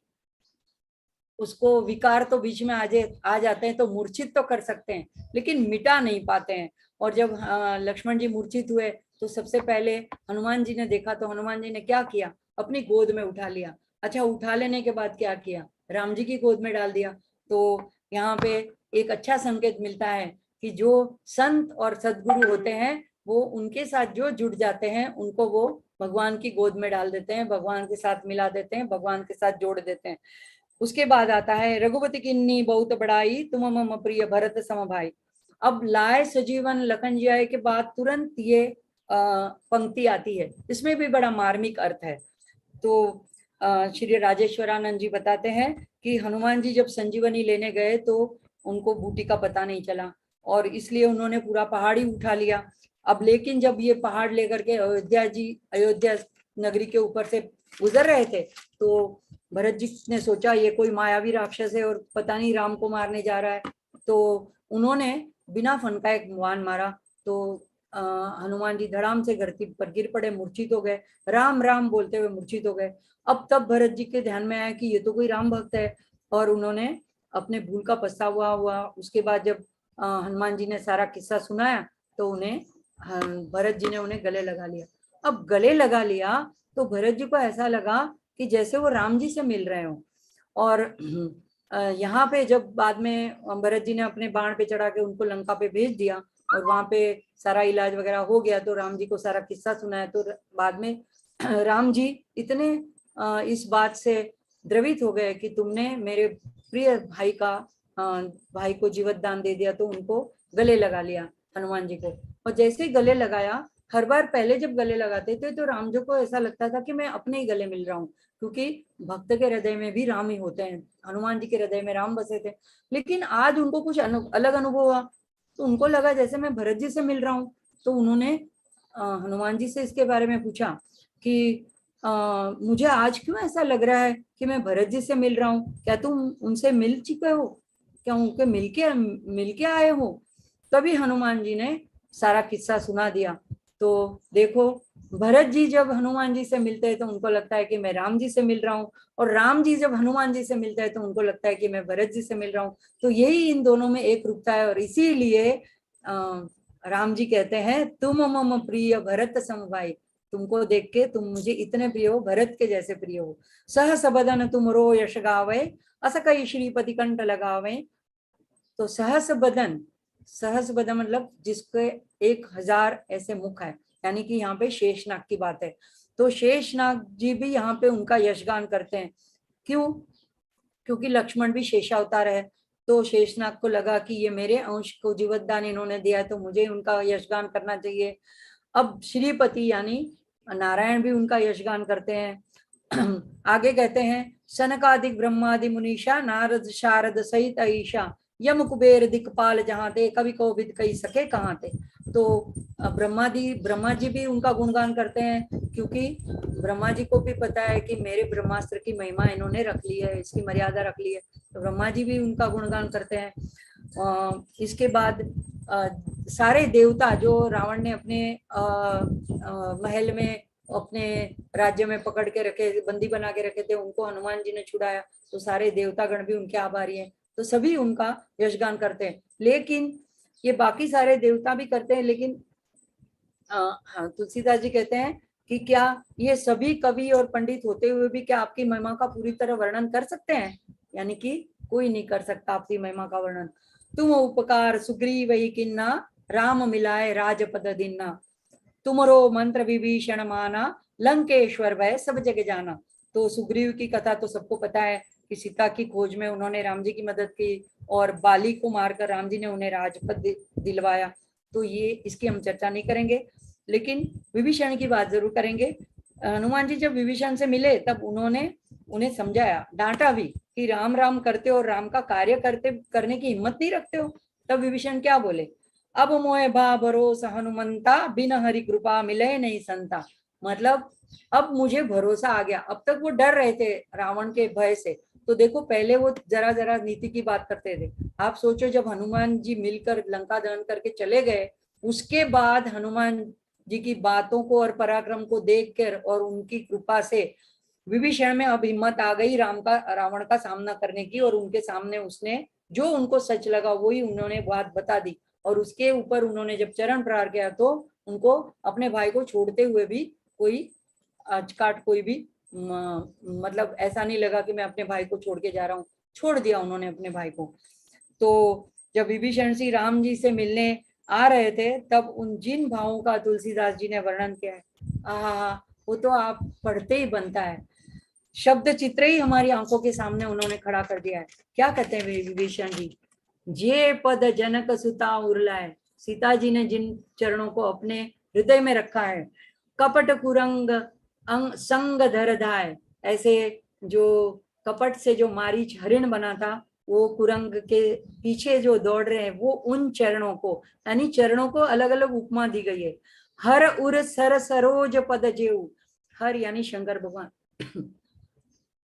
उसको विकार तो बीच में आ जाते हैं, तो मूर्छित तो कर सकते हैं लेकिन मिटा नहीं पाते हैं। और जब लक्ष्मण जी मूर्छित हुए तो सबसे पहले हनुमान जी ने देखा, तो हनुमान जी ने क्या किया, अपनी गोद में उठा लिया। अच्छा, उठा लेने के बाद क्या किया, राम जी की गोद में डाल दिया। तो यहाँ पे एक अच्छा संकेत मिलता है कि जो संत और सदगुरु होते हैं वो उनके साथ जो जुड़ जाते हैं उनको वो भगवान की गोद में डाल देते हैं, भगवान के साथ मिला देते हैं, भगवान के साथ जोड़ देते हैं। उसके बाद आता है रघुपति किन्नी बहुत बड़ाई तुम मम प्रिय भरत सम भाई। अब लाए सजीवन लखन जी आए के बाद तुरंत ये पंक्ति आती है, इसमें भी बड़ा मार्मिक अर्थ है। तो श्री राजेश्वरानंद जी बताते हैं कि हनुमान जी जब संजीवनी लेने गए तो उनको बूटी का पता नहीं चला और इसलिए उन्होंने पूरा पहाड़ ही उठा लिया। अब लेकिन जब ये पहाड़ लेकर के अयोध्या नगरी के ऊपर से गुजर रहे थे तो भरत जी ने सोचा ये कोई मायावी राक्षस है और पता नहीं राम को मारने जा रहा है, तो उन्होंने बिना फन का एक बाण मारा। तो हनुमान जी धड़ाम से धरती पर गिर पड़े, मूर्छित हो गए, राम राम बोलते हुए मूर्छित हो गए। अब तब भरत जी के ध्यान में आया कि ये तो कोई राम भक्त है और उन्होंने अपने भूल का पछतावा हुआ। उसके बाद जब हनुमान जी ने सारा किस्सा सुनाया तो उन्हें भरत जी ने उन्हें गले लगा लिया। अब गले लगा लिया तो भरत जी को ऐसा लगा कि जैसे वो राम जी से मिल रहे हो। और यहाँ पे जब बाद में भरत जी ने अपने बाण पे चढ़ा के उनको लंका पे भेज दिया और वहां पे सारा इलाज वगैरह हो गया तो राम जी को सारा किस्सा सुनाया, तो बाद में राम जी इतने इस बात से द्रवित हो गए कि तुमने मेरे प्रिय भाई को जीवत दान दे दिया, तो उनको गले लगा लिया हनुमान जी को। और जैसे ही गले लगाया, हर बार पहले जब गले लगाते थे तो राम जी को ऐसा लगता था कि मैं अपने ही गले मिल रहा हूँ, क्योंकि भक्त के हृदय में भी राम ही होते हैं, हनुमान जी के हृदय में राम बसे थे। लेकिन आज उनको कुछ अलग अनुभव हुआ, तो उनको लगा जैसे मैं भरत जी से मिल रहा हूँ। तो उन्होंने हनुमान जी से इसके बारे में पूछा कि मुझे आज क्यों ऐसा लग रहा है कि मैं भरत जी से मिल रहा हूँ, क्या तुम उनसे मिल चुके हो, क्या उनके मिलके आए हो? तभी हनुमान जी ने सारा किस्सा सुना दिया। तो देखो, भरत जी जब हनुमान जी से मिलते हैं तो उनको लगता है कि मैं राम जी से मिल रहा हूँ, और राम जी जब हनुमान जी से मिलते हैं तो उनको लगता है कि मैं भरत जी से मिल रहा हूँ। तो यही इन दोनों में एक रूपता है, और इसीलिए राम जी कहते हैं तुम मम प्रिय भरत सम भाई, तुमको देख के तुम मुझे इतने प्रिय हो, भरत के जैसे प्रिय हो। सहस बदन तुम रो यश गावे, अस कई श्रीपति कंठ लगावे। तो सहस बदन मतलब जिसके 1000 ऐसे मुख है, यानी कि यहाँ पे शेषनाग की बात है। तो शेषनाग जी भी यहाँ पे उनका यशगान करते हैं। क्यों? क्योंकि लक्ष्मण भी शेषावतार है, तो शेषनाग को लगा कि ये मेरे अंश को जीवतदान इन्होंने दिया है तो मुझे उनका यशगान करना चाहिए। अब श्रीपति यानी नारायण भी उनका यशगान करते हैं। आगे कहते हैं सनकादिक ब्रह्मादि मुनीषा नारद शारद सहित ईशा, यम कुबेर दिक्पाल जहाँ थे, कवि को विद कही सके कहाँ थे। तो ब्रह्मा जी भी उनका गुणगान करते हैं, क्योंकि ब्रह्मा जी को भी पता है कि मेरे ब्रह्मास्त्र की महिमा इन्होंने रख ली है, इसकी मर्यादा रख ली है, तो ब्रह्मा जी भी उनका गुणगान करते हैं। इसके बाद सारे देवता जो रावण ने अपने महल में, अपने राज्य में पकड़ के रखे, बंदी बना के रखे थे, उनको हनुमान जी ने छुड़ाया, तो सारे देवतागण भी उनके आभारी हैं, तो सभी उनका यशगान करते हैं। लेकिन ये बाकी सारे देवता भी करते हैं, लेकिन तुलसीदास जी कहते हैं कि क्या ये सभी कवि और पंडित होते हुए भी क्या आपकी महिमा का पूरी तरह वर्णन कर सकते हैं? यानी कि कोई नहीं कर सकता आपकी महिमा का वर्णन। तुम उपकार सुग्रीव ही किन्ना, राम मिलाए राजपद दिन्ना, तुमरो मंत्र विभीषण माना, लंकेश्वर भय सब जग जाना। तो सुग्रीव की कथा तो सबको पता है कि सीता की खोज में उन्होंने राम जी की मदद की और बाली को मारकर राम जी ने उन्हें राजपद दिलवाया। तो ये इसकी हम चर्चा नहीं करेंगे, लेकिन विभीषण की बात जरूर करेंगे। हनुमान जी जब विभीषण से मिले तब उन्होंने उन्हें समझाया, डांटा भी कि राम राम करते हो, राम का कार्य करने की हिम्मत नहीं रखते हो। तब विभीषण क्या बोले, अब मोए भा भरोसा हनुमंता, बिन हरि कृपा मिले नहीं संता। मतलब अब मुझे भरोसा आ गया। अब तक वो डर रहे थे रावण के भय से, तो देखो पहले वो जरा नीति की बात करते थे। आप सोचो जब हनुमान जी मिलकर लंका दहन करके चले गए, उसके बाद हनुमान जी की बातों को और पराक्रम को देखकर और उनकी कृपा से विभीषण में अब हिम्मत आ गई रावण का सामना करने की, और उनके सामने उसने जो उनको सच लगा वही उन्होंने बात बता दी। और उसके ऊपर उन्होंने जब चरण प्रहार किया तो उनको अपने भाई को छोड़ते हुए भी कोई अचकाट, कोई भी मतलब ऐसा नहीं लगा कि मैं अपने भाई को छोड़ के जा रहा हूँ, छोड़ दिया उन्होंने अपने भाई को। तो जब विभीषण श्री राम जी से मिलने आ रहे थे तब उन जिन भावों का तुलसीदास जी ने वर्णन किया है, वो तो आप पढ़ते ही बनता है, शब्द चित्र ही हमारी आंखों के सामने उन्होंने खड़ा कर दिया है। क्या कहते हैं विभीषण जी, जे पद जनक सुता उर्लाए, सीता जी ने जिन चरणों को अपने हृदय में रखा है, कपट कुरंग संग धर धाय, ऐसे जो कपट से जो मारीच हरिण बना था वो कुरंग के पीछे जो दौड़ रहे हैं वो उन चरणों को, यानी चरणों को अलग अलग उपमा दी गई है। हर उर सर सरोज पद जेऊ, हर यानी शंकर भगवान,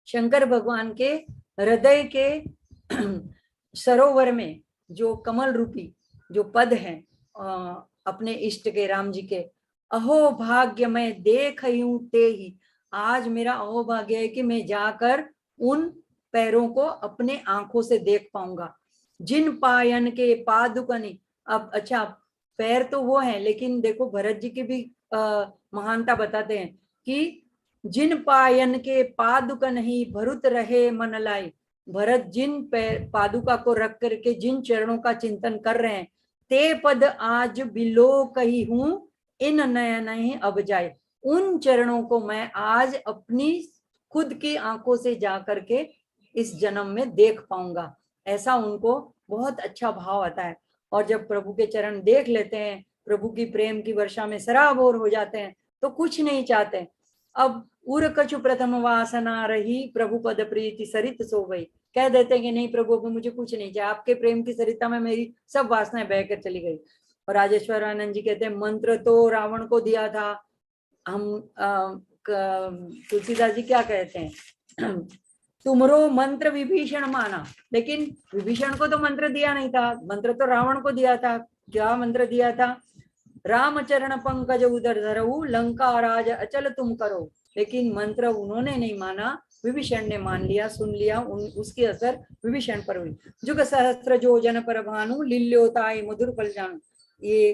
शंकर भगवान के हृदय के सरोवर में जो कमल रूपी जो पद है अपने इष्ट के राम जी के, अहो भाग्य मैं देख यूं ते ही, आज मेरा अहो भाग्य है कि मैं जाकर उन पैरों को अपने आंखों से देख पाऊंगा। जिन पायन के पादुकनी, अब अच्छा पैर तो वो है, लेकिन देखो भरत जी की भी महानता बताते हैं कि जिन पायन के पादुकन ही भरुत रहे मन लाई, भरत जिन पादुका को रख करके जिन चरणों का चिंतन कर रहे हैं, ते पद आज बिलो कही हूं इन नयन ही अब जाए, उन चरणों को मैं आज अपनी खुद की आंखों से जा करके इस जन्म में देख पाऊंगा। ऐसा उनको बहुत अच्छा भाव आता है। और जब प्रभु के चरण देख लेते हैं, प्रभु की प्रेम की वर्षा में सराबोर हो जाते हैं, तो कुछ नहीं चाहते। अब उर कछु प्रथम वासना रही, प्रभु पद प्रीति सरित सो गई, कह देते हैं कि नहीं प्रभु को मुझे कुछ नहीं चाहिए, आपके प्रेम की सरिता में मेरी सब वासनाएं बहकर चली गई। और राजेश्वर आनंद जी कहते हैं मंत्र तो रावण को दिया था, हम तुलसीदास जी क्या कहते हैं, तुमरो मंत्र विभीषण माना, लेकिन विभीषण को तो मंत्र दिया नहीं था, मंत्र तो रावण को दिया था। क्या मंत्र दिया था, रामचरण पंकज उदर धरऊ, लंका राज अचल तुम करो, लेकिन मंत्र उन्होंने नहीं माना, विभीषण ने मान लिया, सुन लिया, उसकी असर विभीषण पर हुई। जुग सहस्त्र जो जन पर भानु, लिल्योताई मधुर फल जानू, ये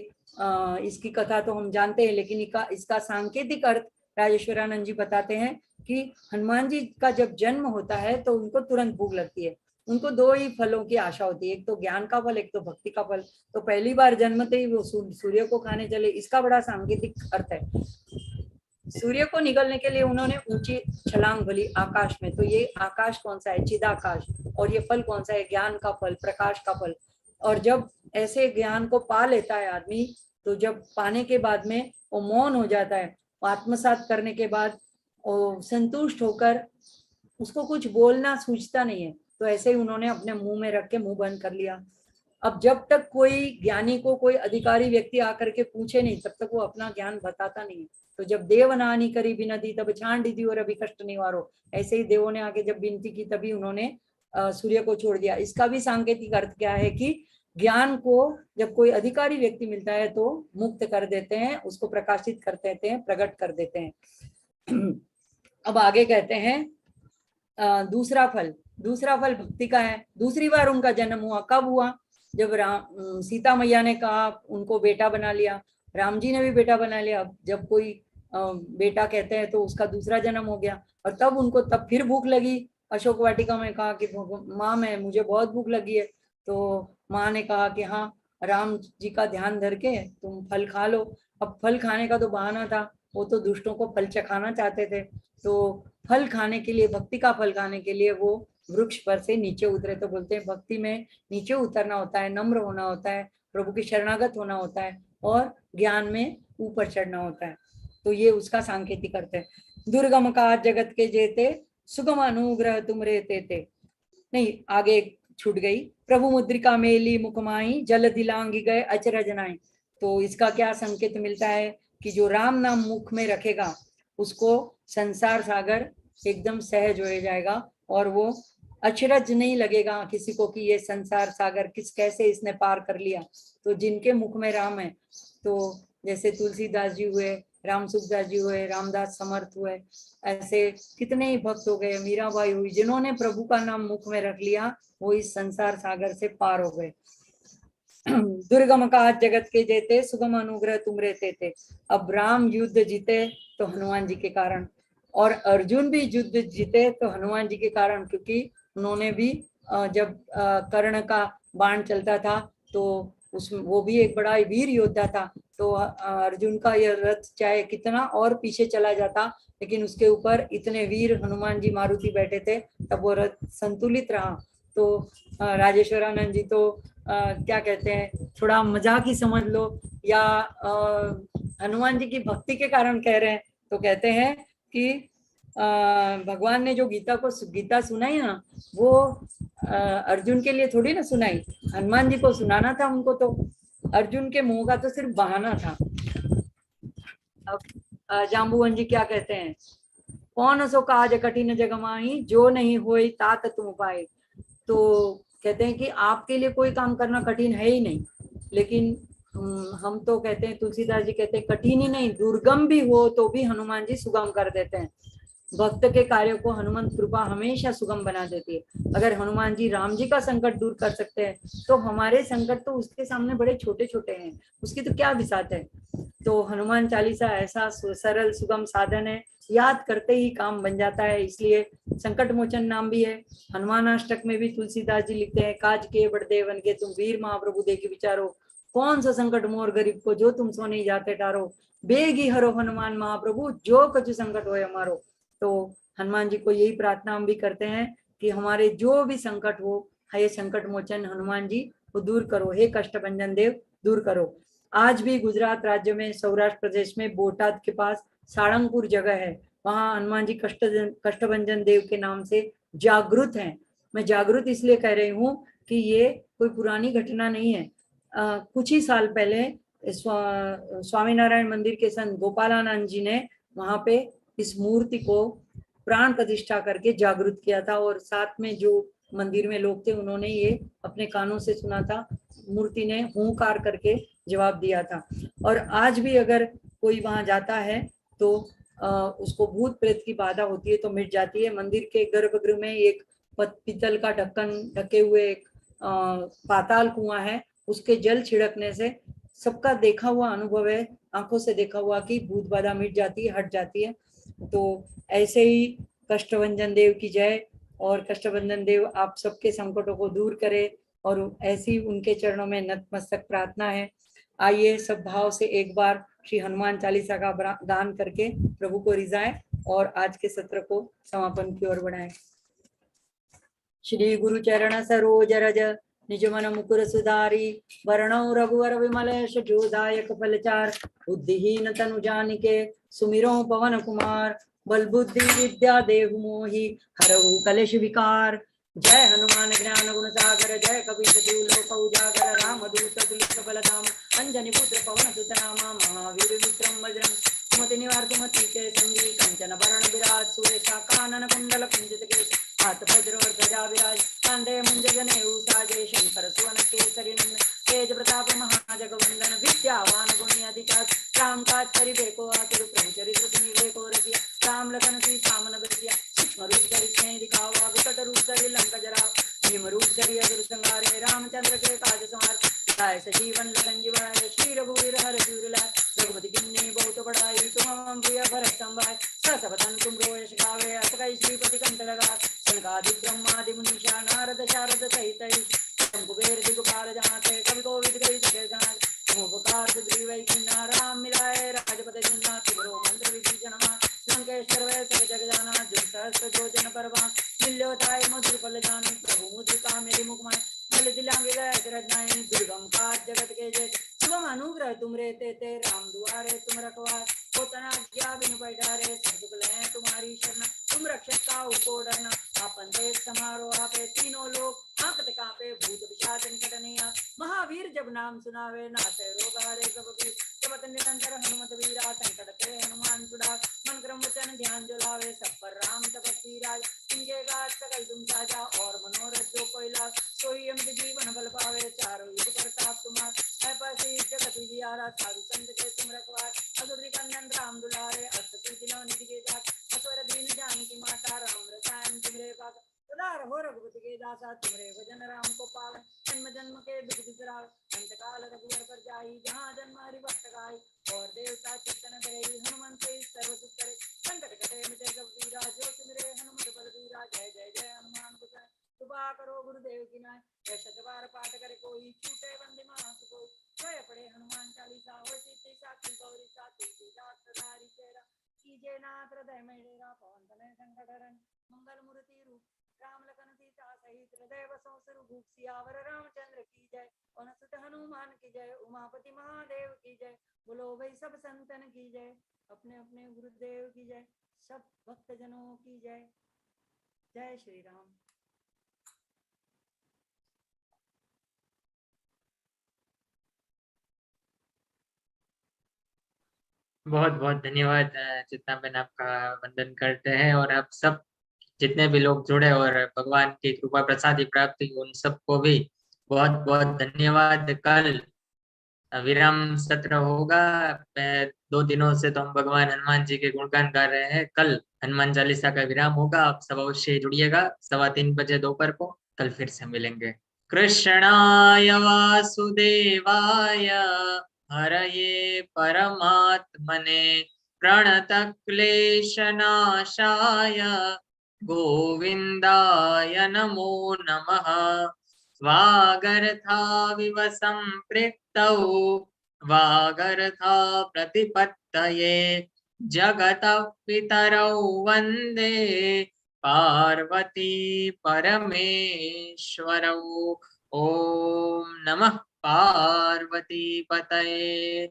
इसकी कथा तो हम जानते हैं, लेकिन इसका सांकेतिक अर्थ राजेश्वरानंद जी बताते हैं कि हनुमान जी का जब जन्म होता है तो उनको तुरंत भूख लगती है। उनको दो ही फलों की आशा होती है, एक तो ज्ञान का फल, एक तो भक्ति का फल। तो पहली बार जन्मते ही वो सूर्य को खाने चले, इसका बड़ा सांकेतिक अर्थ है। सूर्य को निगलने के लिए उन्होंने ऊंची छलांग भली आकाश में, तो ये आकाश कौन सा है, चिदाकाश, और ये फल कौन सा है, ज्ञान का फल, प्रकाश का फल। और जब ऐसे ज्ञान को पा लेता है आदमी, तो जब पाने के बाद में वो मौन हो जाता है, आत्मसात करने के बाद वो संतुष्ट होकर उसको कुछ बोलना सूझता नहीं है, तो ऐसे ही उन्होंने अपने मुंह में रख के मुंह बंद कर लिया। अब जब तक कोई ज्ञानी को कोई अधिकारी व्यक्ति आकर के पूछे नहीं, तब तक वो अपना ज्ञान बताता नहीं है। तो जब देव नानी करी बिनती तब छांड दी और अभी कष्ट निवारो, ऐसे ही देवों ने आके जब विनती की तभी उन्होंने सूर्य को छोड़ दिया। इसका भी सांकेतिक अर्थ क्या है कि ज्ञान को जब कोई अधिकारी व्यक्ति मिलता है तो मुक्त कर देते हैं, उसको प्रकाशित कर देते हैं, प्रकट कर देते हैं। अब आगे कहते हैं दूसरा फल भक्ति का है। दूसरी बार उनका जन्म हुआ, कब हुआ, जब सीता मैया ने कहा उनको बेटा बना लिया, राम जी ने भी बेटा बना लिया। जब कोई बेटा कहते हैं तो उसका दूसरा जन्म हो गया, और तब उनको तब फिर भूख लगी। अशोक वाटिका में कहा कि माँ मुझे बहुत भूख लगी है, तो माँ ने कहा कि हाँ राम जी का ध्यान धर के तुम फल खा लो। अब फल खाने का तो बहाना था, वो तो दुष्टों को फल चखाना चाहते थे, तो फल खाने के लिए, भक्ति का फल खाने के लिए वो वृक्ष पर से नीचे उतरे। तो बोलते हैं भक्ति में नीचे उतरना होता है, नम्र होना होता है, प्रभु की शरणागत होना होता है, और ज्ञान में ऊपर चढ़ना होता है। तो ये उसका सांकेतिक अर्थ है। दुर्गम का जगत के जेते, सुगम अनुग्रह तुम रे तेते, नहीं आगे छूट गई। प्रभु मुद्रिका मेली मुखमाई, जल दिलांगी गए अचरज नाई। तो इसका क्या संकेत मिलता है कि जो राम नाम मुख में रखेगा उसको संसार सागर एकदम सहज हो जाएगा, और वो अचरज नहीं लगेगा किसी को कि ये संसार सागर कैसे इसने पार कर लिया। तो जिनके मुख में राम है तो जैसे तुलसीदास जी हुए, रामसुखदास जी हुए, रामदास समर्थ हुए, ऐसे कितने ही भक्त हो गए, मीराबाई हुई, जिन्होंने प्रभु का नाम मुख में रख लिया वो इस संसार सागर से पार हो गए। दुर्गम काज जगत के जेते, सुगम अनुग्रह तुम रहते थे। अब राम युद्ध जीते तो हनुमान जी के कारण, और अर्जुन भी युद्ध जीते तो हनुमान जी के कारण, क्योंकि उन्होंने भी जब कर्ण का बाण चलता था तो उसमें वो भी एक बड़ा वीर योद्धा था, तो अर्जुन का यह रथ चाहे कितना और पीछे चला जाता, लेकिन उसके ऊपर इतने वीर हनुमान जी मारुति बैठे थे, तब वो रथ संतुलित रहा। तो राजेश्वरानंद जी तो क्या कहते हैं, थोड़ा मजाक ही समझ लो या हनुमान जी की भक्ति के कारण कह रहे हैं, तो कहते हैं कि भगवान ने जो गीता सुनाई ना, वो अर्जुन के लिए थोड़ी ना सुनाई, हनुमान जी को सुनाना था उनको, तो अर्जुन के मुंह का तो सिर्फ बहाना था। अब जाम्बुवन जी क्या कहते हैं, कौन सो काज कठिन जग माही, जो नहीं होई तात तुम पाए। तो कहते हैं कि आपके लिए कोई काम करना कठिन है ही नहीं, लेकिन हम तो कहते हैं, तुलसीदास जी कहते हैं कठिन ही नहीं, दुर्गम भी हो तो भी हनुमान जी सुगम कर देते हैं। भक्त के कार्यों को हनुमान कृपा हमेशा सुगम बना देती है। अगर हनुमान जी राम जी का संकट दूर कर सकते हैं, तो हमारे संकट तो उसके सामने बड़े छोटे छोटे हैं, उसकी तो क्या बिसात है। तो हनुमान चालीसा ऐसा सरल सुगम साधन है, याद करते ही काम बन जाता है, इसलिए संकट मोचन नाम भी है। हनुमानाष्टक में भी तुलसीदास जी लिखते हैं, काज के बड़दे वन के तुम वीर महाप्रभु देखी विचारो, कौन सा संकट मोर गरीब को जो तुम सो नहीं जाते टारो, बेगी हरो हनुमान महाप्रभु जो कछु संकट होए हमारो। तो हनुमान जी को यही प्रार्थना हम भी करते हैं कि हमारे जो भी संकट हो, हे संकट मोचन हनुमान जी वो दूर करो, हे कष्टभंजन देव दूर करो। आज भी गुजरात राज्य में, सौराष्ट्र प्रदेश में बोटाद के पास सारंगपुर जगह है, वहां हनुमान जी कष्टभंजन देव के नाम से जागृत हैं। मैं जागृत इसलिए कह रही हूँ कि ये कोई पुरानी घटना नहीं है। कुछ ही साल पहले स्वामीनारायण मंदिर के संत गोपालानंद जी ने वहां पे इस मूर्ति को प्राण प्रतिष्ठा करके जागृत किया था, और साथ में जो मंदिर में लोग थे उन्होंने ये अपने कानों से सुना था, मूर्ति ने हुंकार करके जवाब दिया था। और आज भी अगर कोई वहां जाता है तो उसको भूत प्रेत की बाधा होती है तो मिट जाती है। मंदिर के गर्भगृह में एक पीतल का ढक्कन ढके हुए एक पाताल कुआं है, उसके जल छिड़कने से सबका देखा हुआ अनुभव है, आंखों से देखा हुआ कि भूत बाधा मिट जाती है, हट जाती है। तो ऐसे ही कष्टभंजन देव की जय, और कष्टभंजन देव आप सबके संकटों को दूर करे, और ऐसी उनके चरणों में नतमस्तक प्रार्थना है। आइए सब भाव से एक बार श्री हनुमान चालीसा का गान करके प्रभु को रिझाएं और आज के सत्र को समापन की ओर बढ़ाएं। श्री गुरु चरण सरोज रज निज मन मुकुर सुधारी, वरणौ रघुवर विमल यश जोदायक फलचार, बुद्धिहीन तनु जानिके सुमिरो पवन कुमार, बल बुद्धि विद्या देहु मोहि हरहु कलेश विकार। जय हनुमान ज्ञान गुण सागर, जय कबीर तिहु लोक उजागर, राम दूत तुलित बलधाम, अंजनी पुत्र पवन सुत नामा, महावीर विक्रम बजरंग सुमति निवार सुमति के संगी, कंचन वरण विराज सुरेशा, कानन कुंडल कुंजित केश, हाथ वज्र और ध्वजा विराज, कांधे मुंज जनेऊ साजे, शंकर सुवन केसरी नंदन, तेज प्रताप महाजगवंदन, विद्यावान गुणी अधिकार, राम काज करिबे को आतुर, प्रभु चरित्र सुनिबे को रसिया, राम लखन सीता मन बसिया, सूक्ष्म रूप धरि स्नेह दिखावा, विकट रूप धरि लंका जरावा, भीम रूप धरि असुर संहारे, रामचंद्र के काज संहारे, लाए सजीवन लखन जीवाय, श्री रघुवीर हरषि लाए, रघुपति किन्नी बहुत बड़ाई, तुम मम प्रिय भरत संभाय, सहस वदन तुम रोयस गावे, अस कहि श्रीपति कंठ लगाए, सनकादि ब्रह्मादि मुनीषा, नारद शारद सहित कुबेर दिगपाल जहाते, कवि कोविद कहि सके गान, उपकार सुग्रीव किन्ना, राम मिलाए राजपति जिन्ना, तिबरो मंत्र विधि जनमा, लंकेश्वर वै सब जग जाना, जो सहस्त्र जो जन परवान, मिल्योताय मधुर फल जानी, प्रभु मुद्रिका मेरी मुखमाय, फल दिलांगे गए रजनाई, दुर्गम काज जगत के जय, शुभम अनुग्रह तुम रहते थे, राम दुआरे तुम रखवार, होतना क्या बिनु पैठारे, सब दुख लें तुम्हारी शरण, तुम रक्षक का उको डरना, आपन देश समारो आपे, तीनों लोग आंकते कांपे, भूत पिशाच निकट नहीं आ, महावीर जब नाम सुनावे, नासे रोग हरे सब पीर, जपत निरंतर हनुमत वीरा, संकट ते हनुमान छुड़ा, मन क्रम वचन ध्यान जो लावे, सब पर राम तपस्वी राज, इनके काज सकल तुम साजा, और मनोरथ जो कोई लाभ, सोई अमित जीवन बल पावे, चारों युग प्रताप तुम्हार, है प्रसिद्ध जगत जियारा, साधु संत के तुम आशा तुमरे भजन राम को पावे, जन्म जन्म के दुख बिसरावे, अंत काल रघुवर पर जाई, जहाँ जन्म हरि भक्त गाई, और देवता चित्तन धरे, हनुमान से सर्व सुख करे, संकट कटे मिटे सब पीरा, जो सिमरे हनुमत बलबीरा, जय जय जय हनुमान गोसाई। कृपा करो गुरुदेव की नाय, जय शतबार पाठ करे कोई, छूटे बंदी मास कोई, जय पढ़े हनुमान चालीसा, हो सीते साखी गौरी सा, तुलसीदास सदा हरिचेरा, कीजे नाथ हृदय में डेरा, पवन तनय संकट हरन, मंगल मूर्ति रूप राम लखन सीता सहित, हृदय बसों रघुवीर सियावर रामचंद्र की जय, पवन सुत हनुमान की जय, उमापति महादेव की जय, बोलो भाई सब संतन की जय, अपने अपने गुरुदेव की जय, सब भक्तजनों की जय। जय श्री राम। बहुत बहुत धन्यवाद चित्ता बहन, आपका वंदन करते हैं। और आप सब जितने भी लोग जुड़े और भगवान की कृपा प्रसादी प्राप्त हुई, उन सबको भी बहुत बहुत धन्यवाद। कल विराम सत्र होगा। 2 दिनों से तो हम भगवान हनुमान जी के गुणगान गा रहे हैं। कल हनुमान चालीसा का विराम होगा। आप सब अवश्य जुड़िएगा 3:15 बजे दोपहर को। कल फिर से मिलेंगे। कृष्णाय वासुदेवाय हरये परमात्मने प्रणतक्लेशनाशाय गोविन्दाय नमो नमः। वागर्थाविव सम्पृक्तौ वागर्था प्रतिपत्तये जगतः पितरौ वन्दे पार्वती परमेश्वरौ। ओम नमः पार्वती पतये।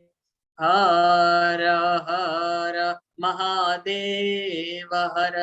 हर हर महादेव हर।